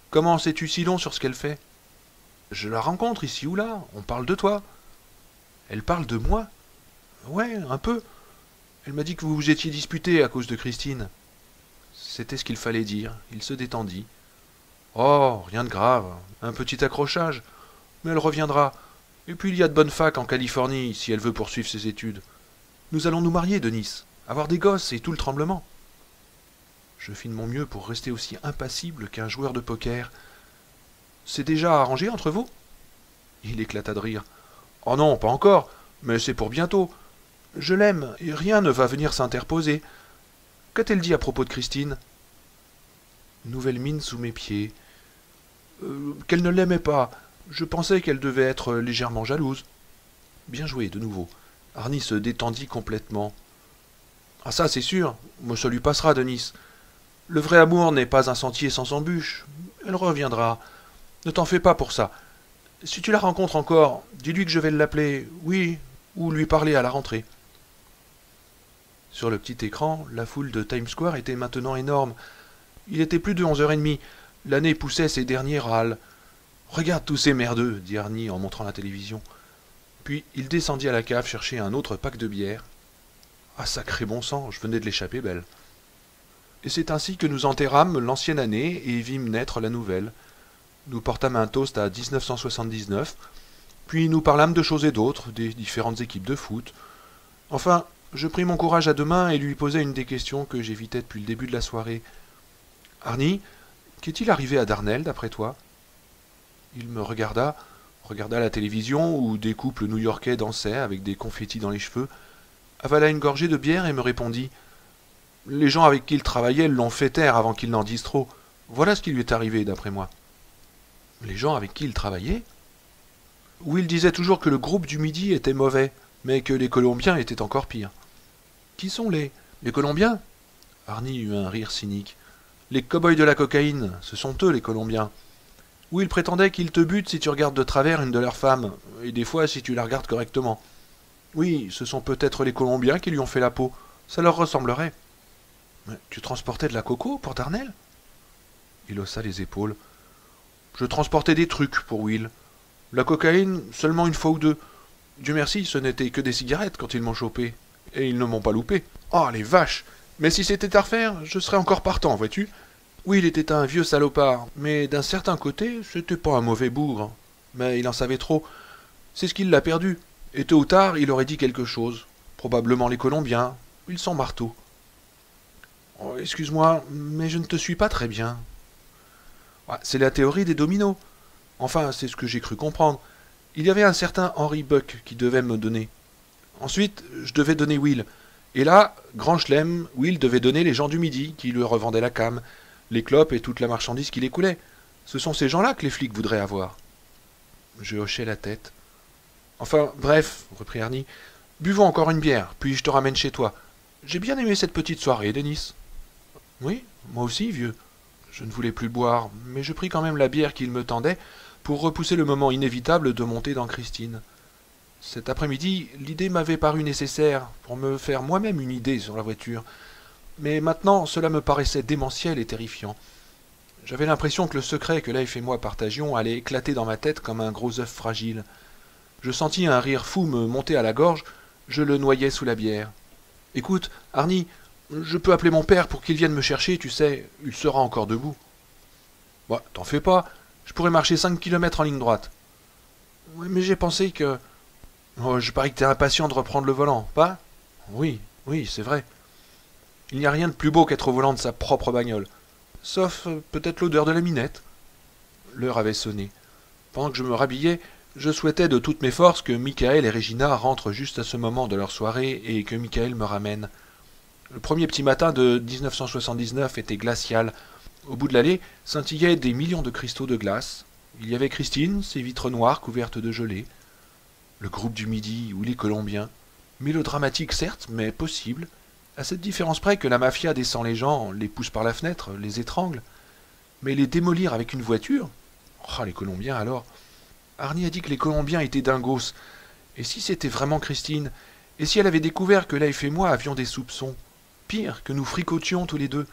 Comment sais-tu si long sur ce qu'elle fait ? » ?»« Je la rencontre ici ou là, on parle de toi. »« Elle parle de moi ? » ?»« Ouais, un peu. Elle m'a dit que vous vous étiez disputé à cause de Christine. » C'était ce qu'il fallait dire. Il se détendit. « Oh, rien de grave. Un petit accrochage. Mais elle reviendra. Et puis il y a de bonnes facs en Californie si elle veut poursuivre ses études. Nous allons nous marier, Denis. Avoir des gosses et tout le tremblement. » Je fis de mon mieux pour rester aussi impassible qu'un joueur de poker. « C'est déjà arrangé entre vous ?» Il éclata de rire. « Oh non, pas encore, mais c'est pour bientôt. Je l'aime, et rien ne va venir s'interposer. Qu'a-t-elle dit à propos de Christine ?»« Nouvelle mine sous mes pieds. Qu'elle ne l'aimait pas. Je pensais qu'elle devait être légèrement jalouse. » Bien joué, de nouveau. Arnie se détendit complètement. « Ah ça, c'est sûr. Moi, ça lui passera, Denis. Le vrai amour n'est pas un sentier sans embûches. Elle reviendra. Ne t'en fais pas pour ça. Si tu la rencontres encore, dis-lui que je vais l'appeler, oui, ou lui parler à la rentrée. » Sur le petit écran, la foule de Times Square était maintenant énorme. Il était plus de 11h30. L'année poussait ses derniers râles. « Regarde tous ces merdeux, » dit Arnie en montrant la télévision. Puis il descendit à la cave chercher un autre pack de bière. Ah, sacré bon sang, je venais de l'échapper belle. Et c'est ainsi que nous enterrâmes l'ancienne année et vîmes naître la nouvelle. Nous portâmes un toast à 1979, puis nous parlâmes de choses et d'autres, des différentes équipes de foot. Enfin, je pris mon courage à deux mains et lui posai une des questions que j'évitais depuis le début de la soirée. « Arnie, qu'est-il arrivé à Darnell, d'après toi ?» Il me regarda la télévision où des couples new-yorkais dansaient avec des confettis dans les cheveux, avala une gorgée de bière et me répondit « Les gens avec qui il travaillait l'ont fait taire avant qu'il n'en dise trop. Voilà ce qui lui est arrivé, d'après moi. » Les gens avec qui il travaillait ? Oui, il disait toujours que le groupe du Midi était mauvais, mais que les Colombiens étaient encore pires. Qui sont les Colombiens ? Arnie eut un rire cynique. Les cow-boys de la cocaïne, ce sont eux les Colombiens. Oui, ils prétendaient qu'ils te butent si tu regardes de travers une de leurs femmes, et des fois si tu la regardes correctement. Oui, ce sont peut-être les Colombiens qui lui ont fait la peau. Ça leur ressemblerait. Mais tu transportais de la coco pour Darnell ? Il haussa les épaules. Je transportais des trucs pour Will. La cocaïne, seulement une fois ou deux. Dieu merci, ce n'était que des cigarettes quand ils m'ont chopé. Et ils ne m'ont pas loupé. Oh, les vaches! Mais si c'était à refaire, je serais encore partant, vois-tu? Oui, il était un vieux salopard, mais d'un certain côté, c'était pas un mauvais bougre. Mais il en savait trop. C'est ce qui l'a perdu. Et tôt ou tard, il aurait dit quelque chose. Probablement les Colombiens. Ils sont marteaux. Oh, excuse-moi, mais je ne te suis pas très bien. C'est la théorie des dominos. Enfin, c'est ce que j'ai cru comprendre. Il y avait un certain Henry Buck qui devait me donner. Ensuite, je devais donner Will. Et là, grand chelem, Will devait donner les gens du Midi qui lui revendaient la cam, les clopes et toute la marchandise qui les coulait. Ce sont ces gens-là que les flics voudraient avoir. Je hochai la tête. Enfin, bref, reprit Arnie, buvons encore une bière, puis je te ramène chez toi. J'ai bien aimé cette petite soirée, Denis. Oui, moi aussi, vieux. Je ne voulais plus boire, mais je pris quand même la bière qu'il me tendait pour repousser le moment inévitable de monter dans Christine. Cet après-midi, l'idée m'avait paru nécessaire pour me faire moi-même une idée sur la voiture. Mais maintenant, cela me paraissait démentiel et terrifiant. J'avais l'impression que le secret que Leif et moi partagions allait éclater dans ma tête comme un gros œuf fragile. Je sentis un rire fou me monter à la gorge, je le noyais sous la bière. « Écoute, Arnie, je peux appeler mon père pour qu'il vienne me chercher, tu sais, il sera encore debout. »« Bah, t'en fais pas, je pourrais marcher 5 kilomètres en ligne droite. »« Oui, mais j'ai pensé que... »« Oh, je parie que t'es impatient de reprendre le volant, pas ? » ?»« Oui, c'est vrai. Il n'y a rien de plus beau qu'être au volant de sa propre bagnole. sauf peut-être l'odeur de la minette. L'heure avait sonné. Pendant que je me rhabillais, je souhaitais de toutes mes forces que Michael et Regina rentrent juste à ce moment de leur soirée et que Michael me ramène. Le premier petit matin de 1979 était glacial. Au bout de l'allée scintillaient des millions de cristaux de glace. Il y avait Christine, ses vitres noires couvertes de gelée. Le groupe du Midi ou les Colombiens. Mélodramatique certes, mais possible. À cette différence près que la mafia descend les gens, les pousse par la fenêtre, les étrangle. Mais les démolir avec une voiture? Oh, les Colombiens alors. Arnie a dit que les Colombiens étaient dingos. Et si c'était vraiment Christine? Et si elle avait découvert que Leif et moi avions des soupçons? Pire, que nous fricotions tous les deux.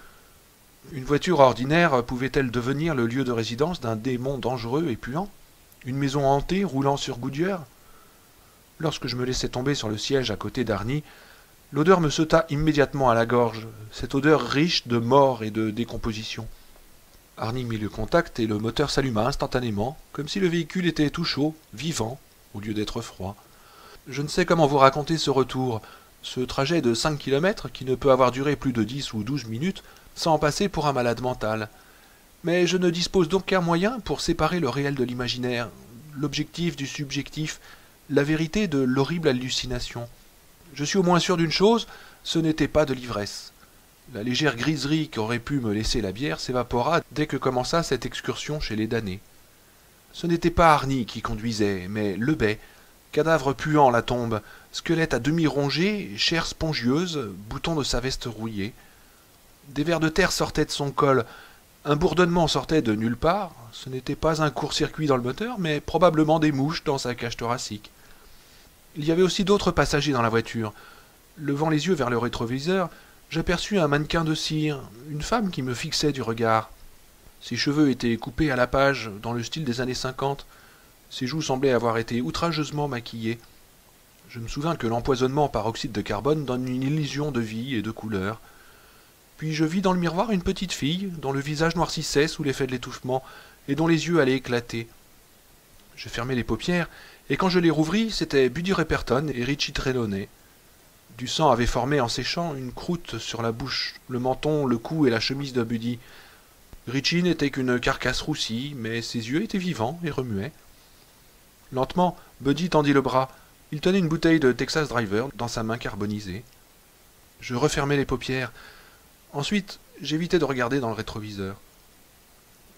Une voiture ordinaire pouvait-elle devenir le lieu de résidence d'un démon dangereux et puant? Une maison hantée roulant sur Goodyear? Lorsque je me laissai tomber sur le siège à côté d'Arnie, l'odeur me sauta immédiatement à la gorge, cette odeur riche de mort et de décomposition. Arnie mit le contact et le moteur s'alluma instantanément, comme si le véhicule était tout chaud, vivant, au lieu d'être froid. Je ne sais comment vous raconter ce retour, ce trajet de 5 kilomètres qui ne peut avoir duré plus de 10 ou 12 minutes sans en passer pour un malade mental. Mais je ne dispose d'aucun moyen pour séparer le réel de l'imaginaire, l'objectif du subjectif, la vérité de l'horrible hallucination. Je suis au moins sûr d'une chose, ce n'était pas de l'ivresse. La légère griserie qu'aurait pu me laisser la bière s'évapora dès que commença cette excursion chez les damnés. Ce n'était pas Arnie qui conduisait, mais Lebet, cadavre puant la tombe, squelette à demi rongé, chair spongieuse, bouton de sa veste rouillé. Des vers de terre sortaient de son col, un bourdonnement sortait de nulle part, ce n'était pas un court-circuit dans le moteur, mais probablement des mouches dans sa cage thoracique. Il y avait aussi d'autres passagers dans la voiture. Levant les yeux vers le rétroviseur, j'aperçus un mannequin de cire, une femme qui me fixait du regard. Ses cheveux étaient coupés à la page, dans le style des années 50. Ses joues semblaient avoir été outrageusement maquillées. Je me souvins que l'empoisonnement par oxyde de carbone donne une illusion de vie et de couleur. Puis je vis dans le miroir une petite fille, dont le visage noircissait sous l'effet de l'étouffement, et dont les yeux allaient éclater. Je fermai les paupières, et quand je les rouvris, c'étaient Buddy Repperton et Richie Trelawney. Du sang avait formé en séchant une croûte sur la bouche, le menton, le cou et la chemise de Buddy. Richie n'était qu'une carcasse roussie, mais ses yeux étaient vivants et remuaient. Lentement, Buddy tendit le bras. Il tenait une bouteille de Texas Driver dans sa main carbonisée. Je refermai les paupières. Ensuite, j'évitai de regarder dans le rétroviseur.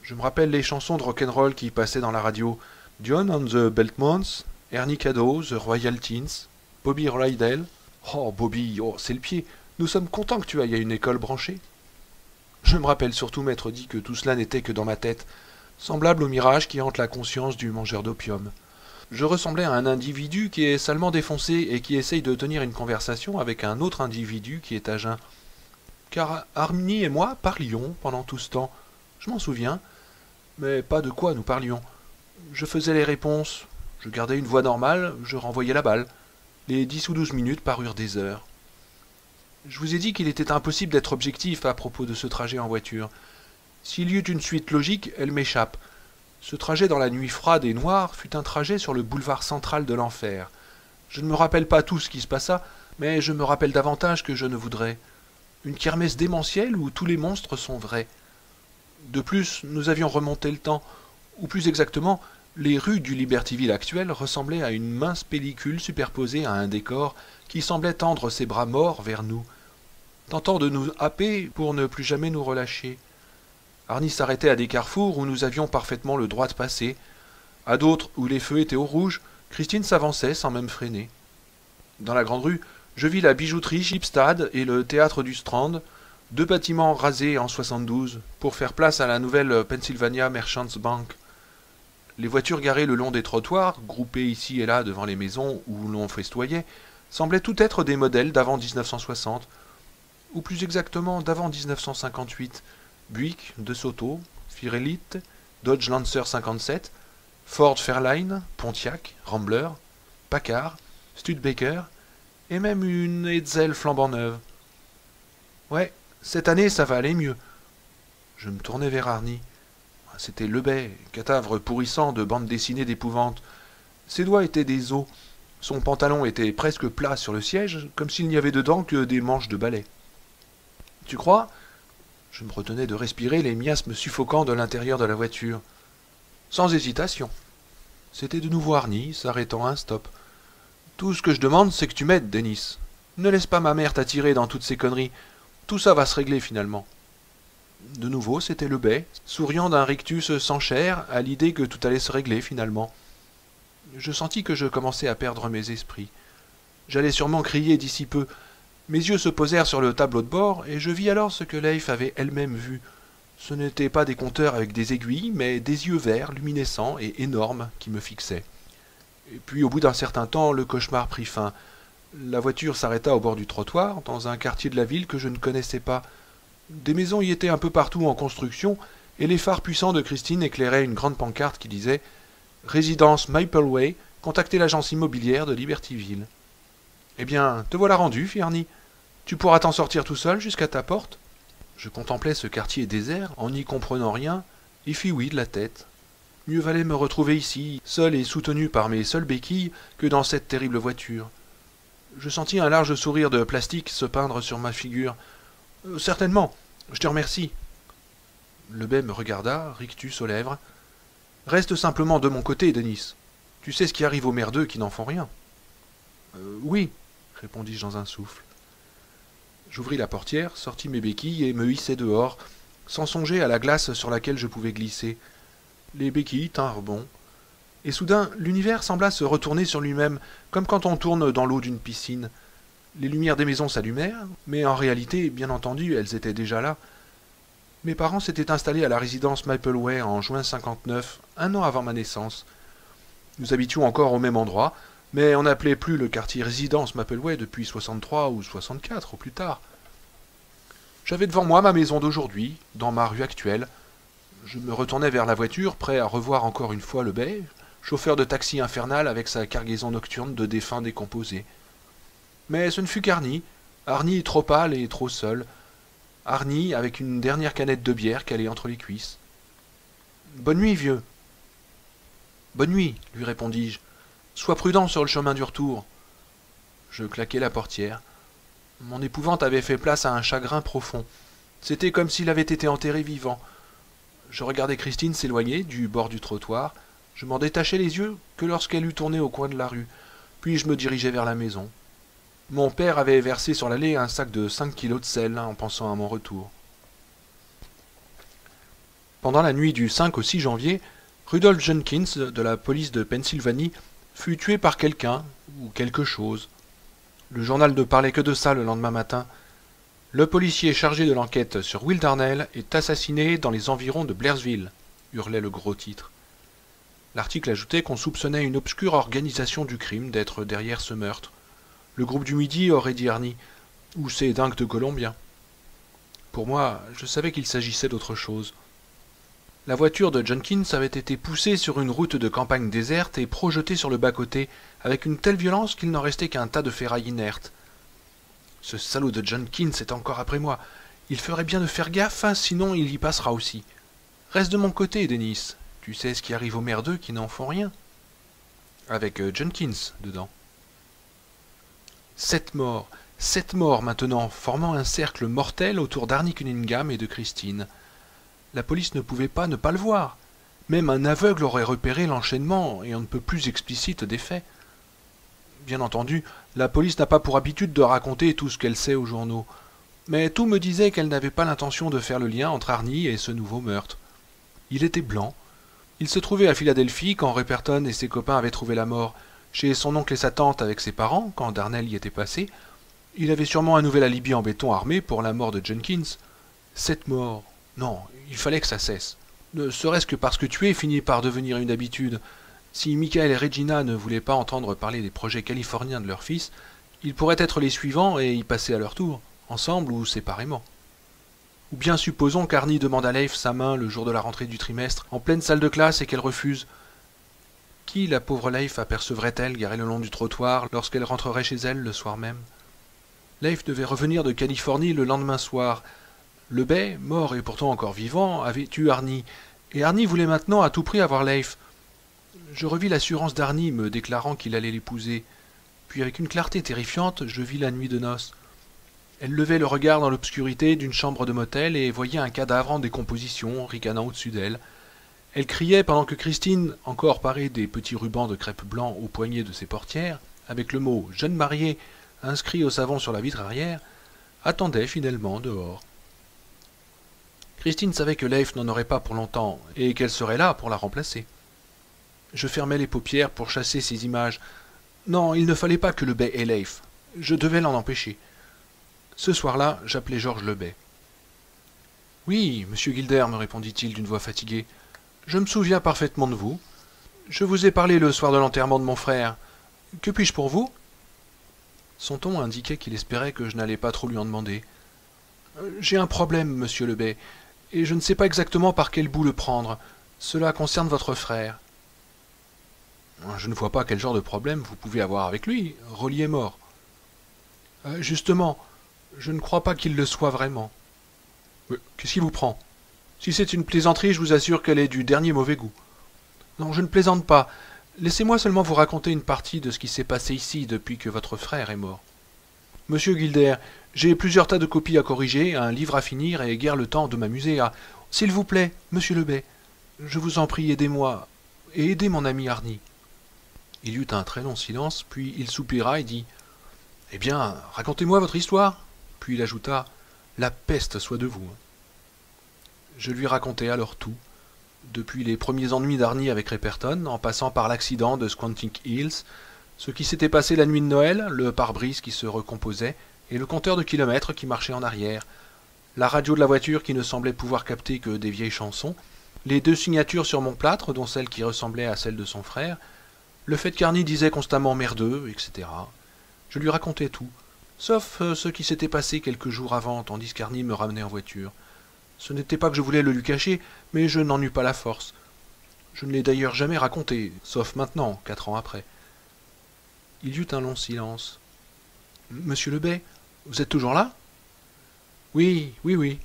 Je me rappelle les chansons de rock'n'roll qui passaient dans la radio. John and the Belmonts, Ernie Caddo, The Royal Teens, Bobby Rydell. Oh, Bobby, oh, c'est le pied. Nous sommes contents que tu ailles à une école branchée. Je me rappelle surtout m'être dit que tout cela n'était que dans ma tête, semblable au mirage qui hante la conscience du mangeur d'opium. Je ressemblais à un individu qui est salement défoncé et qui essaye de tenir une conversation avec un autre individu qui est à jeun. Car Arnie et moi parlions pendant tout ce temps. Je m'en souviens, mais pas de quoi nous parlions. Je faisais les réponses, je gardais une voix normale, je renvoyais la balle. Les 10 ou 12 minutes parurent des heures. Je vous ai dit qu'il était impossible d'être objectif à propos de ce trajet en voiture. S'il y eut une suite logique, elle m'échappe. Ce trajet dans la nuit froide et noire fut un trajet sur le boulevard central de l'enfer. Je ne me rappelle pas tout ce qui se passa, mais je me rappelle davantage que je ne voudrais. Une kermesse démentielle où tous les monstres sont vrais. De plus, nous avions remonté le temps, ou plus exactement, les rues du Libertyville actuel ressemblaient à une mince pellicule superposée à un décor qui semblait tendre ses bras morts vers nous, tentant de nous happer pour ne plus jamais nous relâcher. Arnie s'arrêtait à des carrefours où nous avions parfaitement le droit de passer. À d'autres où les feux étaient au rouge, Christine s'avançait sans même freiner. Dans la grande rue, je vis la bijouterie Shipstad et le théâtre du Strand, deux bâtiments rasés en 72 pour faire place à la nouvelle Pennsylvania Merchants Bank. Les voitures garées le long des trottoirs, groupées ici et là devant les maisons où l'on festoyait, semblaient toutes être des modèles d'avant 1960, ou plus exactement d'avant 1958. Buick, DeSoto, Firelite, Dodge Lancer 57, Ford Fairlane, Pontiac, Rambler, Packard, Studebaker, et même une Hetzel flambant neuve. Ouais, cette année ça va aller mieux. Je me tournai vers Arnie. C'était Lebet, cadavre pourrissant de bande dessinée d'épouvante. Ses doigts étaient des os. Son pantalon était presque plat sur le siège, comme s'il n'y avait dedans que des manches de balai. Tu crois? Je me retenais de respirer les miasmes suffocants de l'intérieur de la voiture. Sans hésitation. C'était de nouveau Arnie, s'arrêtant à un stop. « Tout ce que je demande, c'est que tu m'aides, Denis. Ne laisse pas ma mère t'attirer dans toutes ces conneries. Tout ça va se régler finalement. » De nouveau, c'était le Bay, souriant d'un rictus sans chair à l'idée que tout allait se régler finalement. Je sentis que je commençais à perdre mes esprits. J'allais sûrement crier d'ici peu. Mes yeux se posèrent sur le tableau de bord, et je vis alors ce que Leif avait elle-même vu. Ce n'étaient pas des compteurs avec des aiguilles, mais des yeux verts, luminescents et énormes, qui me fixaient. Et puis, au bout d'un certain temps, le cauchemar prit fin. La voiture s'arrêta au bord du trottoir, dans un quartier de la ville que je ne connaissais pas. Des maisons y étaient un peu partout en construction, et les phares puissants de Christine éclairaient une grande pancarte qui disait « Résidence Mapleway, contactez l'agence immobilière de Libertyville. » « Eh bien, te voilà rendu, fit Arnie. Tu pourras t'en sortir tout seul jusqu'à ta porte. » Je contemplais ce quartier désert, en n'y comprenant rien, et fis oui de la tête. Mieux valait me retrouver ici, seul et soutenu par mes seules béquilles, que dans cette terrible voiture. Je sentis un large sourire de plastique se peindre sur ma figure. « Certainement, je te remercie. » Le Bay me regarda, rictus aux lèvres. « Reste simplement de mon côté, Denis. Tu sais ce qui arrive aux merdeux qui n'en font rien. »« Oui, » répondis-je dans un souffle. J'ouvris la portière, sortis mes béquilles et me hissai dehors, sans songer à la glace sur laquelle je pouvais glisser. Les béquilles tinrent bon. Et soudain, l'univers sembla se retourner sur lui-même, comme quand on tourne dans l'eau d'une piscine. Les lumières des maisons s'allumèrent, mais en réalité, bien entendu, elles étaient déjà là. Mes parents s'étaient installés à la résidence Mapleway en juin 59, un an avant ma naissance. Nous habitions encore au même endroit, mais on n'appelait plus le quartier résidence Mapleway depuis 63 ou 64 au plus tard. J'avais devant moi ma maison d'aujourd'hui, dans ma rue actuelle. Je me retournais vers la voiture, prêt à revoir encore une fois le Bay, chauffeur de taxi infernal avec sa cargaison nocturne de défunts décomposés. Mais ce ne fut qu'Arnie, Arnie trop pâle et trop seul, Arnie avec une dernière canette de bière calée entre les cuisses. « Bonne nuit, vieux. »« Bonne nuit, lui répondis-je. Sois prudent sur le chemin du retour. » Je claquai la portière. Mon épouvante avait fait place à un chagrin profond. C'était comme s'il avait été enterré vivant. Je regardais Christine s'éloigner du bord du trottoir. Je m'en détachai les yeux que lorsqu'elle eut tourné au coin de la rue. Puis je me dirigeai vers la maison. Mon père avait versé sur l'allée un sac de 5 kilos de sel en pensant à mon retour. Pendant la nuit du 5 au 6 janvier, Rudolph Jenkins, de la police de Pennsylvanie, fut tué par quelqu'un ou quelque chose. Le journal ne parlait que de ça le lendemain matin. Le policier chargé de l'enquête sur Will Darnell est assassiné dans les environs de Blairsville, hurlait le gros titre. L'article ajoutait qu'on soupçonnait une obscure organisation du crime d'être derrière ce meurtre. Le groupe du Midi, aurait dit Arnie, ou ces dingues de Colombiens. Pour moi, je savais qu'il s'agissait d'autre chose. La voiture de Jenkins avait été poussée sur une route de campagne déserte et projetée sur le bas-côté, avec une telle violence qu'il n'en restait qu'un tas de ferraille inerte. Ce salaud de Jenkins est encore après moi. Il ferait bien de faire gaffe, hein, sinon il y passera aussi. Reste de mon côté, Denis. Tu sais ce qui arrive aux merdeux qui n'en font rien. Avec Jenkins dedans. 7 morts maintenant, formant un cercle mortel autour d'Arnie Cunningham et de Christine. La police ne pouvait pas ne pas le voir. Même un aveugle aurait repéré l'enchaînement et on ne peut plus explicite des faits. Bien entendu, la police n'a pas pour habitude de raconter tout ce qu'elle sait aux journaux. Mais tout me disait qu'elle n'avait pas l'intention de faire le lien entre Arnie et ce nouveau meurtre. Il était blanc. Il se trouvait à Philadelphie quand Repperton et ses copains avaient trouvé la mort. Chez son oncle et sa tante avec ses parents, quand Darnell y était passé. Il avait sûrement un nouvel alibi en béton armé pour la mort de Jenkins. 7 morts. Non, il fallait que ça cesse. Ne serait-ce que parce que tuer finit par devenir une habitude. Si Michael et Regina ne voulaient pas entendre parler des projets californiens de leur fils, ils pourraient être les suivants et y passer à leur tour, ensemble ou séparément. Ou bien supposons qu'Arnie demande à Leif sa main le jour de la rentrée du trimestre, en pleine salle de classe, et qu'elle refuse. Qui la pauvre Leif apercevrait-elle garée le long du trottoir lorsqu'elle rentrerait chez elle le soir même? Leif devait revenir de Californie le lendemain soir. Le Bay, mort et pourtant encore vivant, avait tué Arnie, et Arnie voulait maintenant à tout prix avoir Leif. Je revis l'assurance d'Arnie me déclarant qu'il allait l'épouser, puis avec une clarté terrifiante, je vis la nuit de noces. Elle levait le regard dans l'obscurité d'une chambre de motel et voyait un cadavre en décomposition ricanant au-dessus d'elle. Elle criait pendant que Christine, encore parée des petits rubans de crêpe blanc au poignet de ses portières, avec le mot « jeune mariée » inscrit au savon sur la vitre arrière, attendait fidèlement dehors. Christine savait que Leif n'en aurait pas pour longtemps et qu'elle serait là pour la remplacer. Je fermais les paupières pour chasser ces images. Non, il ne fallait pas que Lebet ait Leif. Je devais l'en empêcher. Ce soir-là, j'appelai Georges Lebet. « Oui, monsieur Gilder, me répondit-il d'une voix fatiguée. Je me souviens parfaitement de vous. Je vous ai parlé le soir de l'enterrement de mon frère. Que puis-je pour vous ?» Son ton indiquait qu'il espérait que je n'allais pas trop lui en demander. « J'ai un problème, monsieur Lebet, et je ne sais pas exactement par quel bout le prendre. Cela concerne votre frère. »« Je ne vois pas quel genre de problème vous pouvez avoir avec lui. Rolly est mort. »« Justement, je ne crois pas qu'il le soit vraiment. »« Qu'est-ce qui vous prend ? Si c'est une plaisanterie, je vous assure qu'elle est du dernier mauvais goût. »« Non, je ne plaisante pas. Laissez-moi seulement vous raconter une partie de ce qui s'est passé ici depuis que votre frère est mort. Monsieur Gilder, j'ai plusieurs tas de copies à corriger, un livre à finir et guère le temps de m'amuser à... S'il vous plaît, monsieur Lebet, je vous en prie, aidez-moi, et aidez mon ami Arny. » Il y eut un très long silence, puis il soupira et dit « Eh bien, racontez-moi votre histoire. » Puis il ajouta « La peste soit de vous. » Je lui racontai alors tout, depuis les premiers ennuis d'Arny avec Repperton, en passant par l'accident de Squanting Hills, ce qui s'était passé la nuit de Noël, le pare-brise qui se recomposait, et le compteur de kilomètres qui marchait en arrière, la radio de la voiture qui ne semblait pouvoir capter que des vieilles chansons, les 2 signatures sur mon plâtre, dont celle qui ressemblait à celle de son frère, le fait qu'Arny disait constamment merdeux, etc. Je lui racontais tout, sauf ce qui s'était passé quelques jours avant, tandis qu'Arny me ramenait en voiture. Ce n'était pas que je voulais le lui cacher, mais je n'en eus pas la force. Je ne l'ai d'ailleurs jamais raconté, sauf maintenant, 4 ans après. Il y eut un long silence. « Monsieur Lebet, vous êtes toujours là ?»« Oui, oui, oui.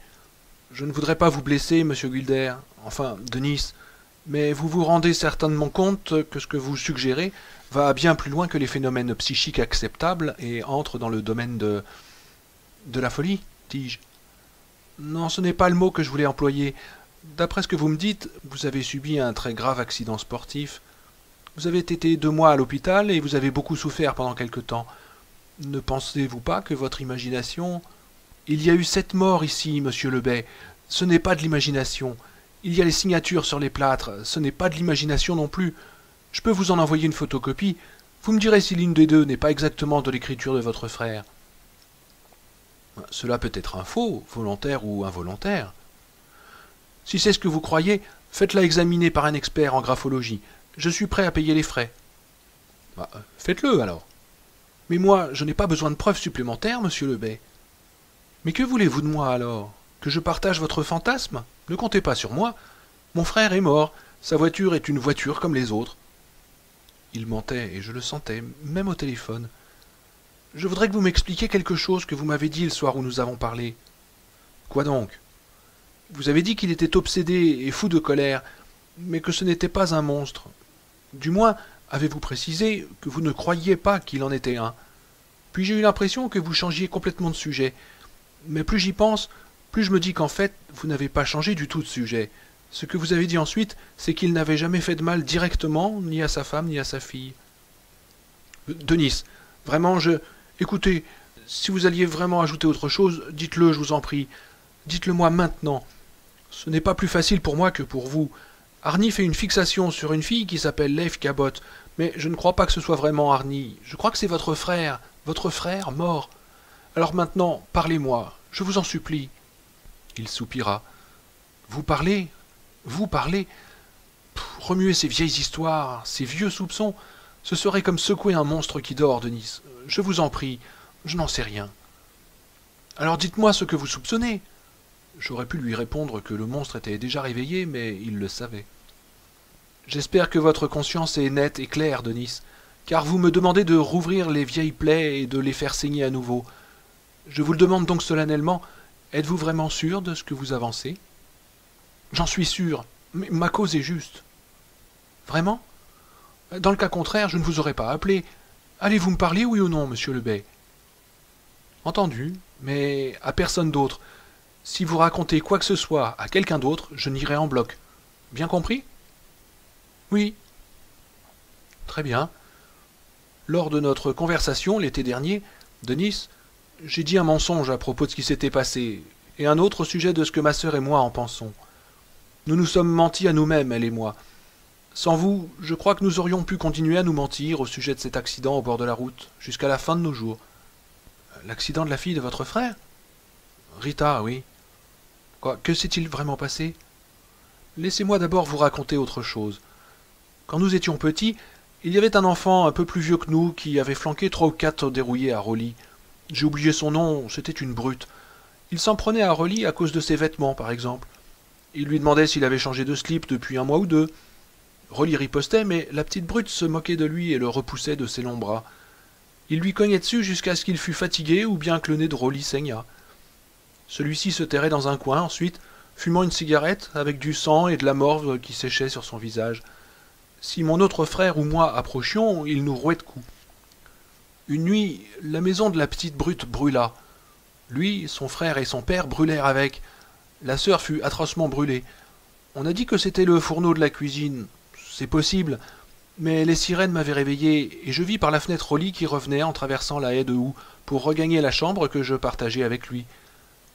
Je ne voudrais pas vous blesser, monsieur Gilder, enfin, Denis, mais vous vous rendez certainement compte que ce que vous suggérez va bien plus loin que les phénomènes psychiques acceptables et entre dans le domaine de la folie, dis-je. Non, ce n'est pas le mot que je voulais employer. D'après ce que vous me dites, vous avez subi un très grave accident sportif. Vous avez été 2 mois à l'hôpital et vous avez beaucoup souffert pendant quelque temps. Ne pensez-vous pas que votre imagination... Il y a eu 7 morts ici, monsieur Lebet. Ce n'est pas de l'imagination. Il y a les signatures sur les plâtres. Ce n'est pas de l'imagination non plus. Je peux vous en envoyer une photocopie. Vous me direz si l'une des 2 n'est pas exactement de l'écriture de votre frère. Cela peut être un faux, volontaire ou involontaire. Si c'est ce que vous croyez, faites-la examiner par un expert en graphologie. Je suis prêt à payer les frais. Faites-le alors. Mais moi, je n'ai pas besoin de preuves supplémentaires, monsieur Lebet. Mais que voulez-vous de moi alors? Que je partage votre fantasme? Ne comptez pas sur moi. Mon frère est mort. Sa voiture est une voiture comme les autres. Il mentait, et je le sentais, même au téléphone. Je voudrais que vous m'expliquiez quelque chose que vous m'avez dit le soir où nous avons parlé. Quoi donc? Vous avez dit qu'il était obsédé et fou de colère, mais que ce n'était pas un monstre. Du moins, avez-vous précisé que vous ne croyiez pas qu'il en était un. Puis j'ai eu l'impression que vous changiez complètement de sujet. Mais plus j'y pense, plus je me dis qu'en fait, vous n'avez pas changé du tout de sujet. Ce que vous avez dit ensuite, c'est qu'il n'avait jamais fait de mal directement, ni à sa femme, ni à sa fille. Denis, vraiment, Écoutez, si vous alliez vraiment ajouter autre chose, dites-le, je vous en prie. Dites-le moi maintenant. Ce n'est pas plus facile pour moi que pour vous. Arny fait une fixation sur une fille qui s'appelle Leif Cabot, mais je ne crois pas que ce soit vraiment Arny. Je crois que c'est votre frère mort. Alors maintenant, parlez-moi, je vous en supplie. Il soupira. Vous parlez. Remuer ces vieilles histoires, ces vieux soupçons, ce serait comme secouer un monstre qui dort, Denis. Je vous en prie, je n'en sais rien. Alors dites-moi ce que vous soupçonnez. J'aurais pu lui répondre que le monstre était déjà réveillé, mais il le savait. J'espère que votre conscience est nette et claire, Denis, car vous me demandez de rouvrir les vieilles plaies et de les faire saigner à nouveau. Je vous le demande donc solennellement, êtes-vous vraiment sûr de ce que vous avancez? J'en suis sûr, mais ma cause est juste. Vraiment? Dans le cas contraire, je ne vous aurais pas appelé. Allez-vous me parler, oui ou non, monsieur Lebet? Entendu, mais à personne d'autre. Si vous racontez quoi que ce soit à quelqu'un d'autre, je n'irai en bloc. Bien compris? Oui. Très bien. Lors de notre conversation l'été dernier, Denis, j'ai dit un mensonge à propos de ce qui s'était passé, et un autre au sujet de ce que ma sœur et moi en pensons. Nous nous sommes mentis à nous-mêmes, elle et moi. Sans vous, je crois que nous aurions pu continuer à nous mentir au sujet de cet accident au bord de la route, jusqu'à la fin de nos jours. L'accident de la fille de votre frère? Rita, oui. Quoi, que s'est-il vraiment passé? Laissez-moi d'abord vous raconter autre chose. Quand nous étions petits, il y avait un enfant un peu plus vieux que nous qui avait flanqué 3 ou 4 dérouillés à Rolly. J'ai oublié son nom, c'était une brute. Il s'en prenait à Rolly à cause de ses vêtements, par exemple. Il lui demandait s'il avait changé de slip depuis un mois ou deux. Rolly ripostait, mais la petite brute se moquait de lui et le repoussait de ses longs bras. Il lui cognait dessus jusqu'à ce qu'il fût fatigué ou bien que le nez de Rolly saignât. Celui-ci se terrait dans un coin ensuite, fumant une cigarette avec du sang et de la morve qui séchait sur son visage. Si mon autre frère ou moi approchions, il nous rouait de coups. Une nuit, la maison de la petite brute brûla. Lui, son frère et son père brûlèrent avec. La sœur fut atrocement brûlée. On a dit que c'était le fourneau de la cuisine. C'est possible, mais les sirènes m'avaient réveillé et je vis par la fenêtre Rolly qui revenait en traversant la haie de houx pour regagner la chambre que je partageais avec lui.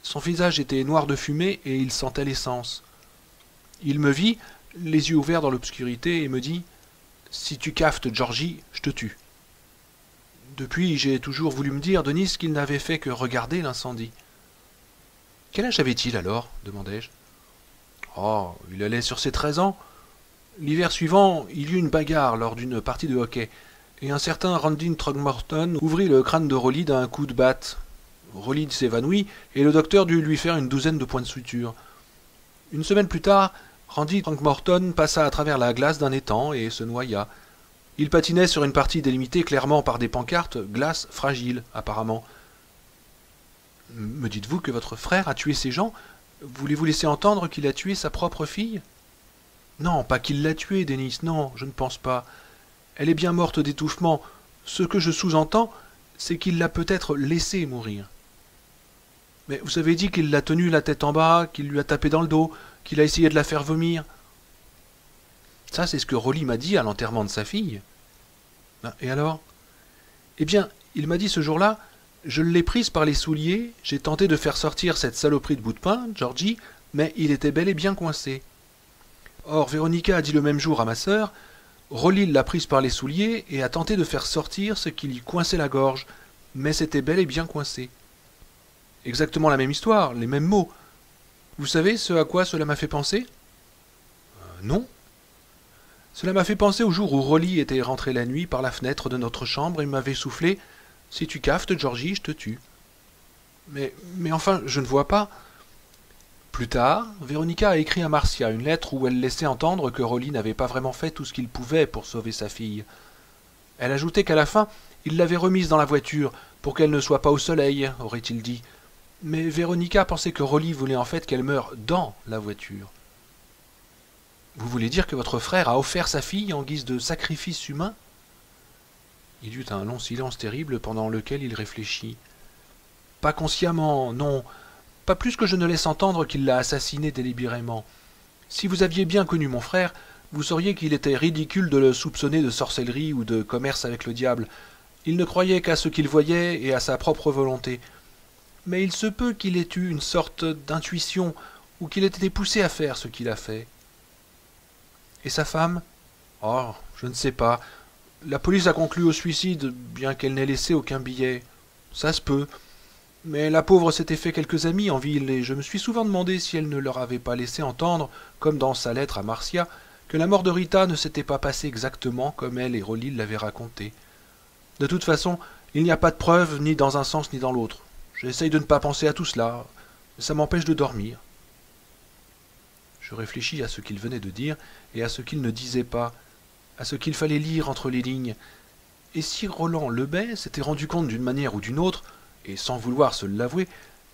Son visage était noir de fumée et il sentait l'essence. Il me vit, les yeux ouverts dans l'obscurité, et me dit « Si tu caftes Georgie, je te tue. » Depuis, j'ai toujours voulu me dire, Denis, qu'il n'avait fait que regarder l'incendie. « Quel âge avait-il alors » demandai-je. « Oh, il allait sur ses 13 ans. L'hiver suivant, il y eut une bagarre lors d'une partie de hockey, et un certain Randin Throgmorton ouvrit le crâne de Rolly d'un coup de batte. Rolly s'évanouit, et le docteur dut lui faire une douzaine de points de suture. Une semaine plus tard, Randy Throgmorton passa à travers la glace d'un étang et se noya. Il patinait sur une partie délimitée clairement par des pancartes, glace fragile, apparemment. Me dites-vous que votre frère a tué ces gens? Voulez-vous laisser entendre qu'il a tué sa propre fille? Non, pas qu'il l'a tuée, Denis, non, je ne pense pas. Elle est bien morte d'étouffement. Ce que je sous-entends, c'est qu'il l'a peut-être laissée mourir. Mais vous avez dit qu'il l'a tenue la tête en bas, qu'il lui a tapé dans le dos, qu'il a essayé de la faire vomir. Ça, c'est ce que Rolly m'a dit à l'enterrement de sa fille. Et alors? Eh bien, il m'a dit ce jour-là, je l'ai prise par les souliers, j'ai tenté de faire sortir cette saloperie de bout de pain, Georgie, mais il était bel et bien coincé. Or, Véronica a dit le même jour à ma sœur, Rolly l'a prise par les souliers et a tenté de faire sortir ce qui lui coinçait la gorge, mais c'était bel et bien coincé. Exactement la même histoire, les mêmes mots. Vous savez ce à quoi cela m'a fait penser? Non. Cela m'a fait penser au jour où Rolly était rentré la nuit par la fenêtre de notre chambre et m'avait soufflé « Si tu caftes, Georgie, je te tue. » Mais enfin, je ne vois pas. Plus tard, Véronica a écrit à Marcia une lettre où elle laissait entendre que Rolly n'avait pas vraiment fait tout ce qu'il pouvait pour sauver sa fille. Elle ajoutait qu'à la fin, il l'avait remise dans la voiture pour qu'elle ne soit pas au soleil, aurait-il dit. Mais Véronica pensait que Rolly voulait en fait qu'elle meure dans la voiture. Vous voulez dire que votre frère a offert sa fille en guise de sacrifice humain? Il y eut un long silence terrible pendant lequel il réfléchit. Pas consciemment, non, pas plus que je ne laisse entendre qu'il l'a assassinée délibérément. Si vous aviez bien connu mon frère, vous sauriez qu'il était ridicule de le soupçonner de sorcellerie ou de commerce avec le diable. Il ne croyait qu'à ce qu'il voyait et à sa propre volonté. Mais il se peut qu'il ait eu une sorte d'intuition, ou qu'il ait été poussé à faire ce qu'il a fait. Et sa femme? Oh, je ne sais pas. La police a conclu au suicide, bien qu'elle n'ait laissé aucun billet. Ça se peut. Mais la pauvre s'était fait quelques amis en ville, et je me suis souvent demandé si elle ne leur avait pas laissé entendre, comme dans sa lettre à Marcia, que la mort de Rita ne s'était pas passée exactement comme elle et Rolly l'avaient raconté. De toute façon, il n'y a pas de preuves ni dans un sens ni dans l'autre. J'essaye de ne pas penser à tout cela, mais ça m'empêche de dormir. Je réfléchis à ce qu'il venait de dire et à ce qu'il ne disait pas, à ce qu'il fallait lire entre les lignes. Et si Roland Lebet s'était rendu compte d'une manière ou d'une autre, et sans vouloir se l'avouer,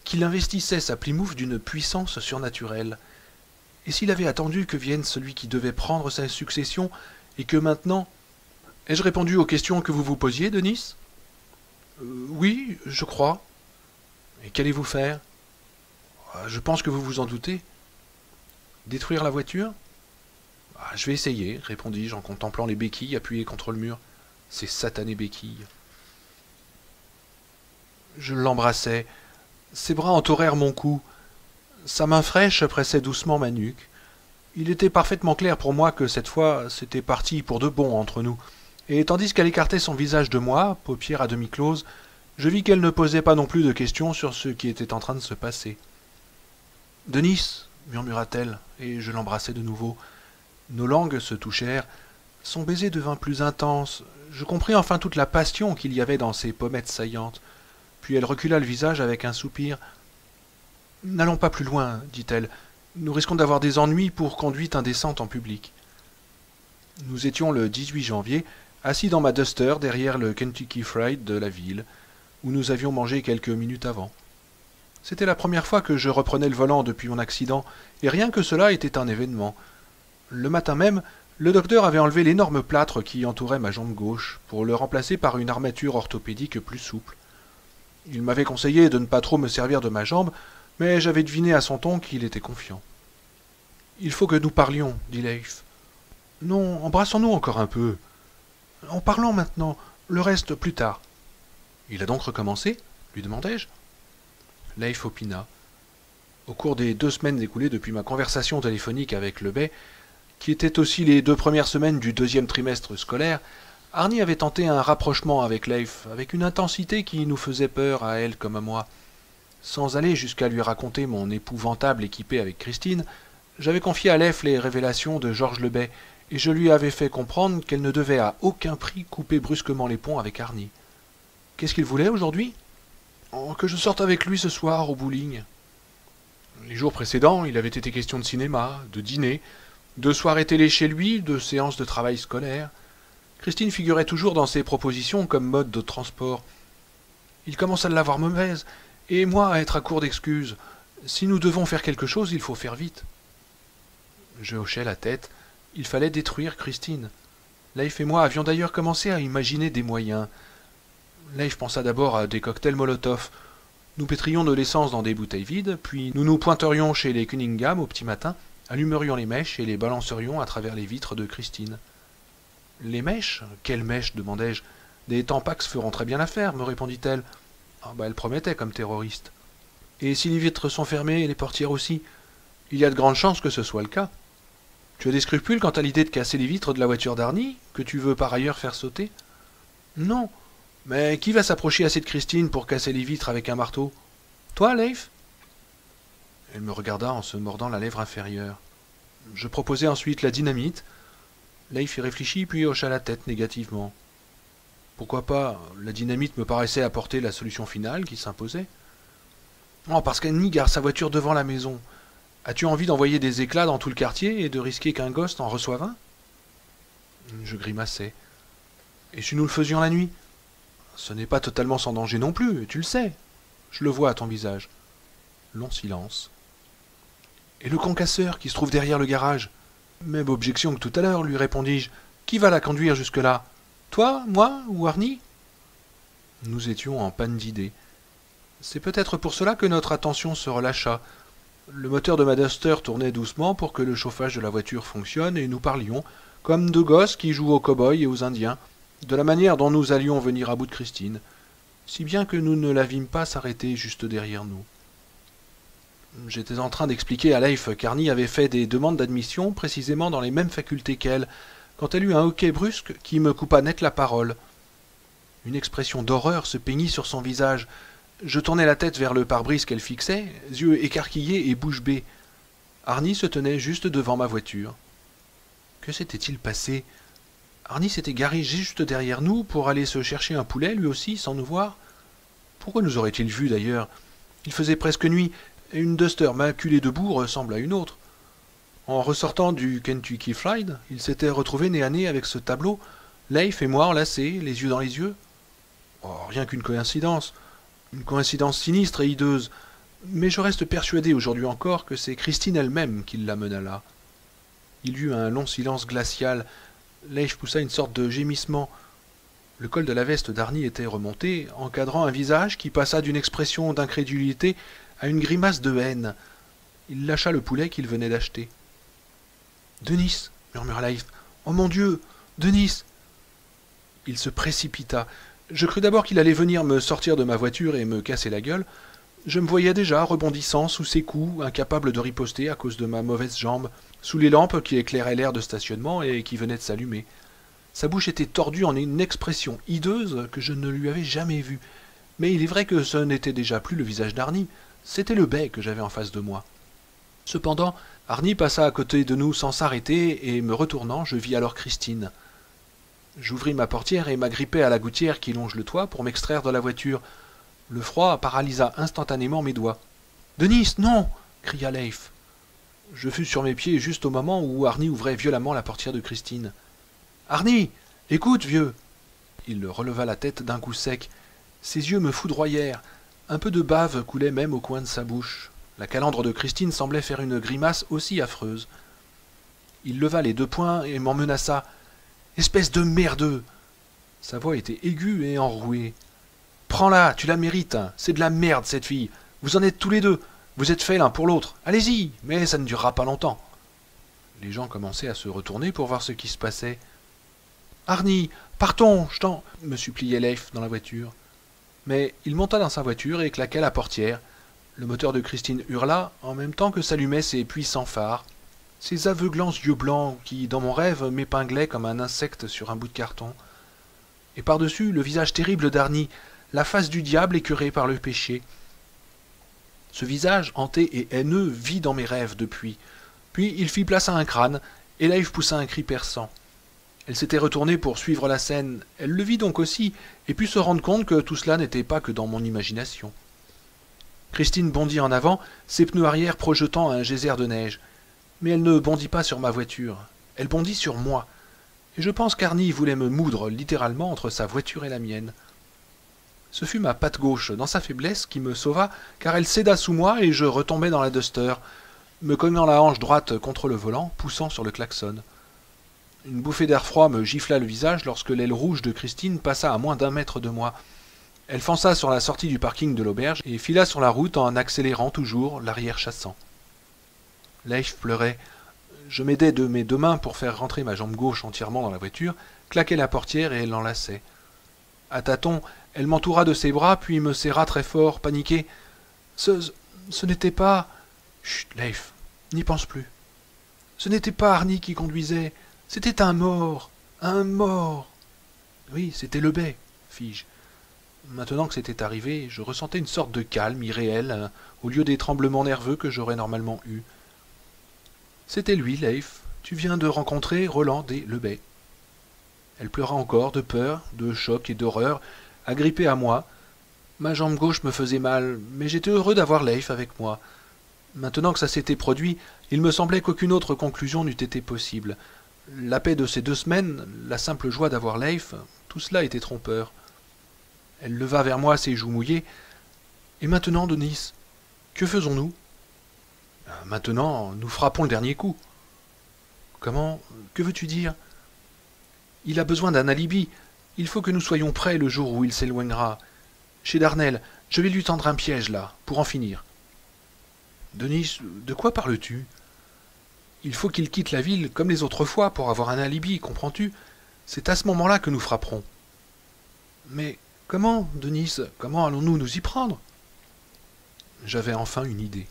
qu'il investissait sa Plymouth d'une puissance surnaturelle? Et s'il avait attendu que vienne celui qui devait prendre sa succession, et que maintenant... Ai-je répondu aux questions que vous vous posiez, Denis? Oui, je crois. Et qu'allez-vous faire? Je pense que vous vous en doutez. Détruire la voiture? Je vais essayer, répondis-je en contemplant les béquilles appuyées contre le mur. Ces satanées béquilles. Je l'embrassai. Ses bras entourèrent mon cou. Sa main fraîche pressait doucement ma nuque. Il était parfaitement clair pour moi que cette fois, c'était parti pour de bon entre nous. Et tandis qu'elle écartait son visage de moi, paupières à demi closes, je vis qu'elle ne posait pas non plus de questions sur ce qui était en train de se passer. « Denis !» murmura-t-elle, et je l'embrassai de nouveau. Nos langues se touchèrent. Son baiser devint plus intense. Je compris enfin toute la passion qu'il y avait dans ses pommettes saillantes. Puis elle recula le visage avec un soupir. « N'allons pas plus loin, dit-elle. Nous risquons d'avoir des ennuis pour conduite indécente en public. » Nous étions le 18 janvier, assis dans ma Duster derrière le Kentucky Fried de la ville, où nous avions mangé quelques minutes avant. C'était la première fois que je reprenais le volant depuis mon accident, et rien que cela était un événement. Le matin même, le docteur avait enlevé l'énorme plâtre qui entourait ma jambe gauche, pour le remplacer par une armature orthopédique plus souple. Il m'avait conseillé de ne pas trop me servir de ma jambe, mais j'avais deviné à son ton qu'il était confiant. « Il faut que nous parlions, dit Leif. « Non, embrassons-nous encore un peu. En parlant maintenant, le reste plus tard. »« Il a donc recommencé ?» lui demandai-je. Leif opina. Au cours des 2 semaines écoulées depuis ma conversation téléphonique avec Lebet, qui étaient aussi les 2 premières semaines du 2e trimestre scolaire, Arnie avait tenté un rapprochement avec Leif, avec une intensité qui nous faisait peur à elle comme à moi. Sans aller jusqu'à lui raconter mon épouvantable équipée avec Christine, j'avais confié à Leif les révélations de Georges Lebet, et je lui avais fait comprendre qu'elle ne devait à aucun prix couper brusquement les ponts avec Arnie. Qu'est-ce qu'il voulait aujourd'hui? Que je sorte avec lui ce soir au bowling. Les jours précédents, il avait été question de cinéma, de dîner, de soirées télé chez lui, de séances de travail scolaire. Christine figurait toujours dans ses propositions comme mode de transport. Il commence à l'avoir mauvaise, et moi à être à court d'excuses. Si nous devons faire quelque chose, il faut faire vite. Je hochai la tête. Il fallait détruire Christine. Leif et moi avions d'ailleurs commencé à imaginer des moyens. Leif pensa d'abord à des cocktails Molotov. Nous pétrions de l'essence dans des bouteilles vides, puis nous nous pointerions chez les Cunningham au petit matin, allumerions les mèches et les balancerions à travers les vitres de Christine. « Les mèches? Quelles mèches? demandai-je. Des Tampax feront très bien l'affaire, me répondit-elle. Elle promettait comme terroriste. Et si les vitres sont fermées et les portières aussi? Il y a de grandes chances que ce soit le cas. Tu as des scrupules quant à l'idée de casser les vitres de la voiture d'Arnie, que tu veux par ailleurs faire sauter? Non. Mais qui va s'approcher assez de Christine pour casser les vitres avec un marteau? Toi, Leif? Elle me regarda en se mordant la lèvre inférieure. Je proposai ensuite la dynamite. Leif y réfléchit puis hocha la tête négativement. Pourquoi pas? La dynamite me paraissait apporter la solution finale qui s'imposait. Oh, parce qu'Annie gare sa voiture devant la maison. As-tu envie d'envoyer des éclats dans tout le quartier et de risquer qu'un gosse en reçoive un? Je grimaçai. Et si nous le faisions la nuit? Ce n'est pas totalement sans danger non plus, tu le sais. Je le vois à ton visage. Long silence. Et le concasseur qui se trouve derrière le garage? Même objection que tout à l'heure, lui répondis-je. Qui va la conduire jusque-là? Toi, moi ou Arnie? Nous étions en panne d'idées. C'est peut-être pour cela que notre attention se relâcha. Le moteur de ma Duster tournait doucement pour que le chauffage de la voiture fonctionne et nous parlions, comme 2 gosses qui jouent aux cow-boys et aux indiens, de la manière dont nous allions venir à bout de Christine, si bien que nous ne la vîmes pas s'arrêter juste derrière nous. J'étais en train d'expliquer à Leif qu'Arnie avait fait des demandes d'admission précisément dans les mêmes facultés qu'elle, quand elle eut un hoquet brusque qui me coupa net la parole. Une expression d'horreur se peignit sur son visage. Je tournai la tête vers le pare-brise qu'elle fixait, yeux écarquillés et bouche bée. Arnie se tenait juste devant ma voiture. Que s'était-il passé? Arnie s'était garé juste derrière nous pour aller se chercher un poulet, lui aussi, sans nous voir. Pourquoi nous aurait-il vus, d'ailleurs? Il faisait presque nuit, et une Duster maculée de boue ressemble à une autre. En ressortant du Kentucky Fried, il s'était retrouvé nez à nez avec ce tableau, Leif et moi enlacés, les yeux dans les yeux. Oh, rien qu'une coïncidence. Une coïncidence sinistre et hideuse. Mais je reste persuadé aujourd'hui encore que c'est Christine elle-même qui l'amena là. Il y eut un long silence glacial. Leif poussa une sorte de gémissement. Le col de la veste d'Arnie était remonté, encadrant un visage qui passa d'une expression d'incrédulité à une grimace de haine. Il lâcha le poulet qu'il venait d'acheter. « Denis !» murmura Leif. « Oh mon Dieu, Denis !» Il se précipita. Je crus d'abord qu'il allait venir me sortir de ma voiture et me casser la gueule. Je me voyais déjà rebondissant sous ses coups, incapable de riposter à cause de ma mauvaise jambe, sous les lampes qui éclairaient l'aire de stationnement et qui venaient de s'allumer. Sa bouche était tordue en une expression hideuse que je ne lui avais jamais vue. Mais il est vrai que ce n'était déjà plus le visage d'Arnie, c'était le bec que j'avais en face de moi. Cependant, Arnie passa à côté de nous sans s'arrêter, et me retournant, je vis alors Christine. J'ouvris ma portière et m'agrippai à la gouttière qui longe le toit pour m'extraire de la voiture. Le froid paralysa instantanément mes doigts. « Denis, non !» cria Leif. Je fus sur mes pieds juste au moment où Arnie ouvrait violemment la portière de Christine. « Arnie, écoute, vieux !» Il releva la tête d'un coup sec. Ses yeux me foudroyèrent. Un peu de bave coulait même au coin de sa bouche. La calandre de Christine semblait faire une grimace aussi affreuse. Il leva les deux poings et m'en menaça. « Espèce de merdeux !» Sa voix était aiguë et enrouée. « Prends-la, tu la mérites, c'est de la merde cette fille. Vous en êtes tous les deux, vous êtes faits l'un pour l'autre. Allez-y, mais ça ne durera pas longtemps. » Les gens commençaient à se retourner pour voir ce qui se passait. « Arnie, partons, je t'en... » me suppliait Leif dans la voiture. Mais il monta dans sa voiture et claqua la portière. Le moteur de Christine hurla, en même temps que s'allumaient ses puissants phares. Ces aveuglants yeux blancs qui, dans mon rêve, m'épinglaient comme un insecte sur un bout de carton. Et par-dessus, le visage terrible d'Arnie, la face du diable écœuré par le péché. Ce visage, hanté et haineux, vit dans mes rêves depuis. Puis il fit place à un crâne, et Leif poussa un cri perçant. Elle s'était retournée pour suivre la scène. Elle le vit donc aussi, et put se rendre compte que tout cela n'était pas que dans mon imagination. Christine bondit en avant, ses pneus arrière projetant un geyser de neige. Mais elle ne bondit pas sur ma voiture. Elle bondit sur moi. Et je pense qu'Arnie voulait me moudre littéralement entre sa voiture et la mienne. Ce fut ma patte gauche, dans sa faiblesse, qui me sauva, car elle céda sous moi et je retombai dans la Duster, me cognant la hanche droite contre le volant, poussant sur le klaxon. Une bouffée d'air froid me gifla le visage lorsque l'aile rouge de Christine passa à moins d'1 mètre de moi. Elle fonça sur la sortie du parking de l'auberge et fila sur la route en accélérant toujours, l'arrière chassant. Leif pleurait. Je m'aidais de mes deux mains pour faire rentrer ma jambe gauche entièrement dans la voiture, claquai la portière et l'enlaçai. À tâtons, elle m'entoura de ses bras, puis me serra très fort, paniquée. Ce n'était pas... Chut, Leif, n'y pense plus. Ce n'était pas Arnie qui conduisait, c'était un mort, un mort. Oui, c'était le bec, fis-je. Maintenant que c'était arrivé, je ressentais une sorte de calme irréel, au lieu des tremblements nerveux que j'aurais normalement eus. C'était lui, Leif. Tu viens de rencontrer Roland des Lebet. Elle pleura encore de peur, de choc et d'horreur, agrippée à moi. Ma jambe gauche me faisait mal, mais j'étais heureux d'avoir Leif avec moi. Maintenant que ça s'était produit, il me semblait qu'aucune autre conclusion n'eût été possible. La paix de ces 2 semaines, la simple joie d'avoir Leif, tout cela était trompeur. Elle leva vers moi ses joues mouillées. « Et maintenant, Denis, que faisons-nous » ? « Maintenant, nous frappons le dernier coup. »« Comment ? Que veux-tu dire ?»« Il a besoin d'un alibi. Il faut que nous soyons prêts le jour où il s'éloignera. Chez Darnel, je vais lui tendre un piège là, pour en finir. »« Denis, de quoi parles-tu ? Il faut qu'il quitte la ville comme les autres fois pour avoir un alibi, comprends-tu ? C'est à ce moment-là que nous frapperons. »« Mais comment, Denis ? Comment allons-nous nous y prendre ?» J'avais enfin une idée.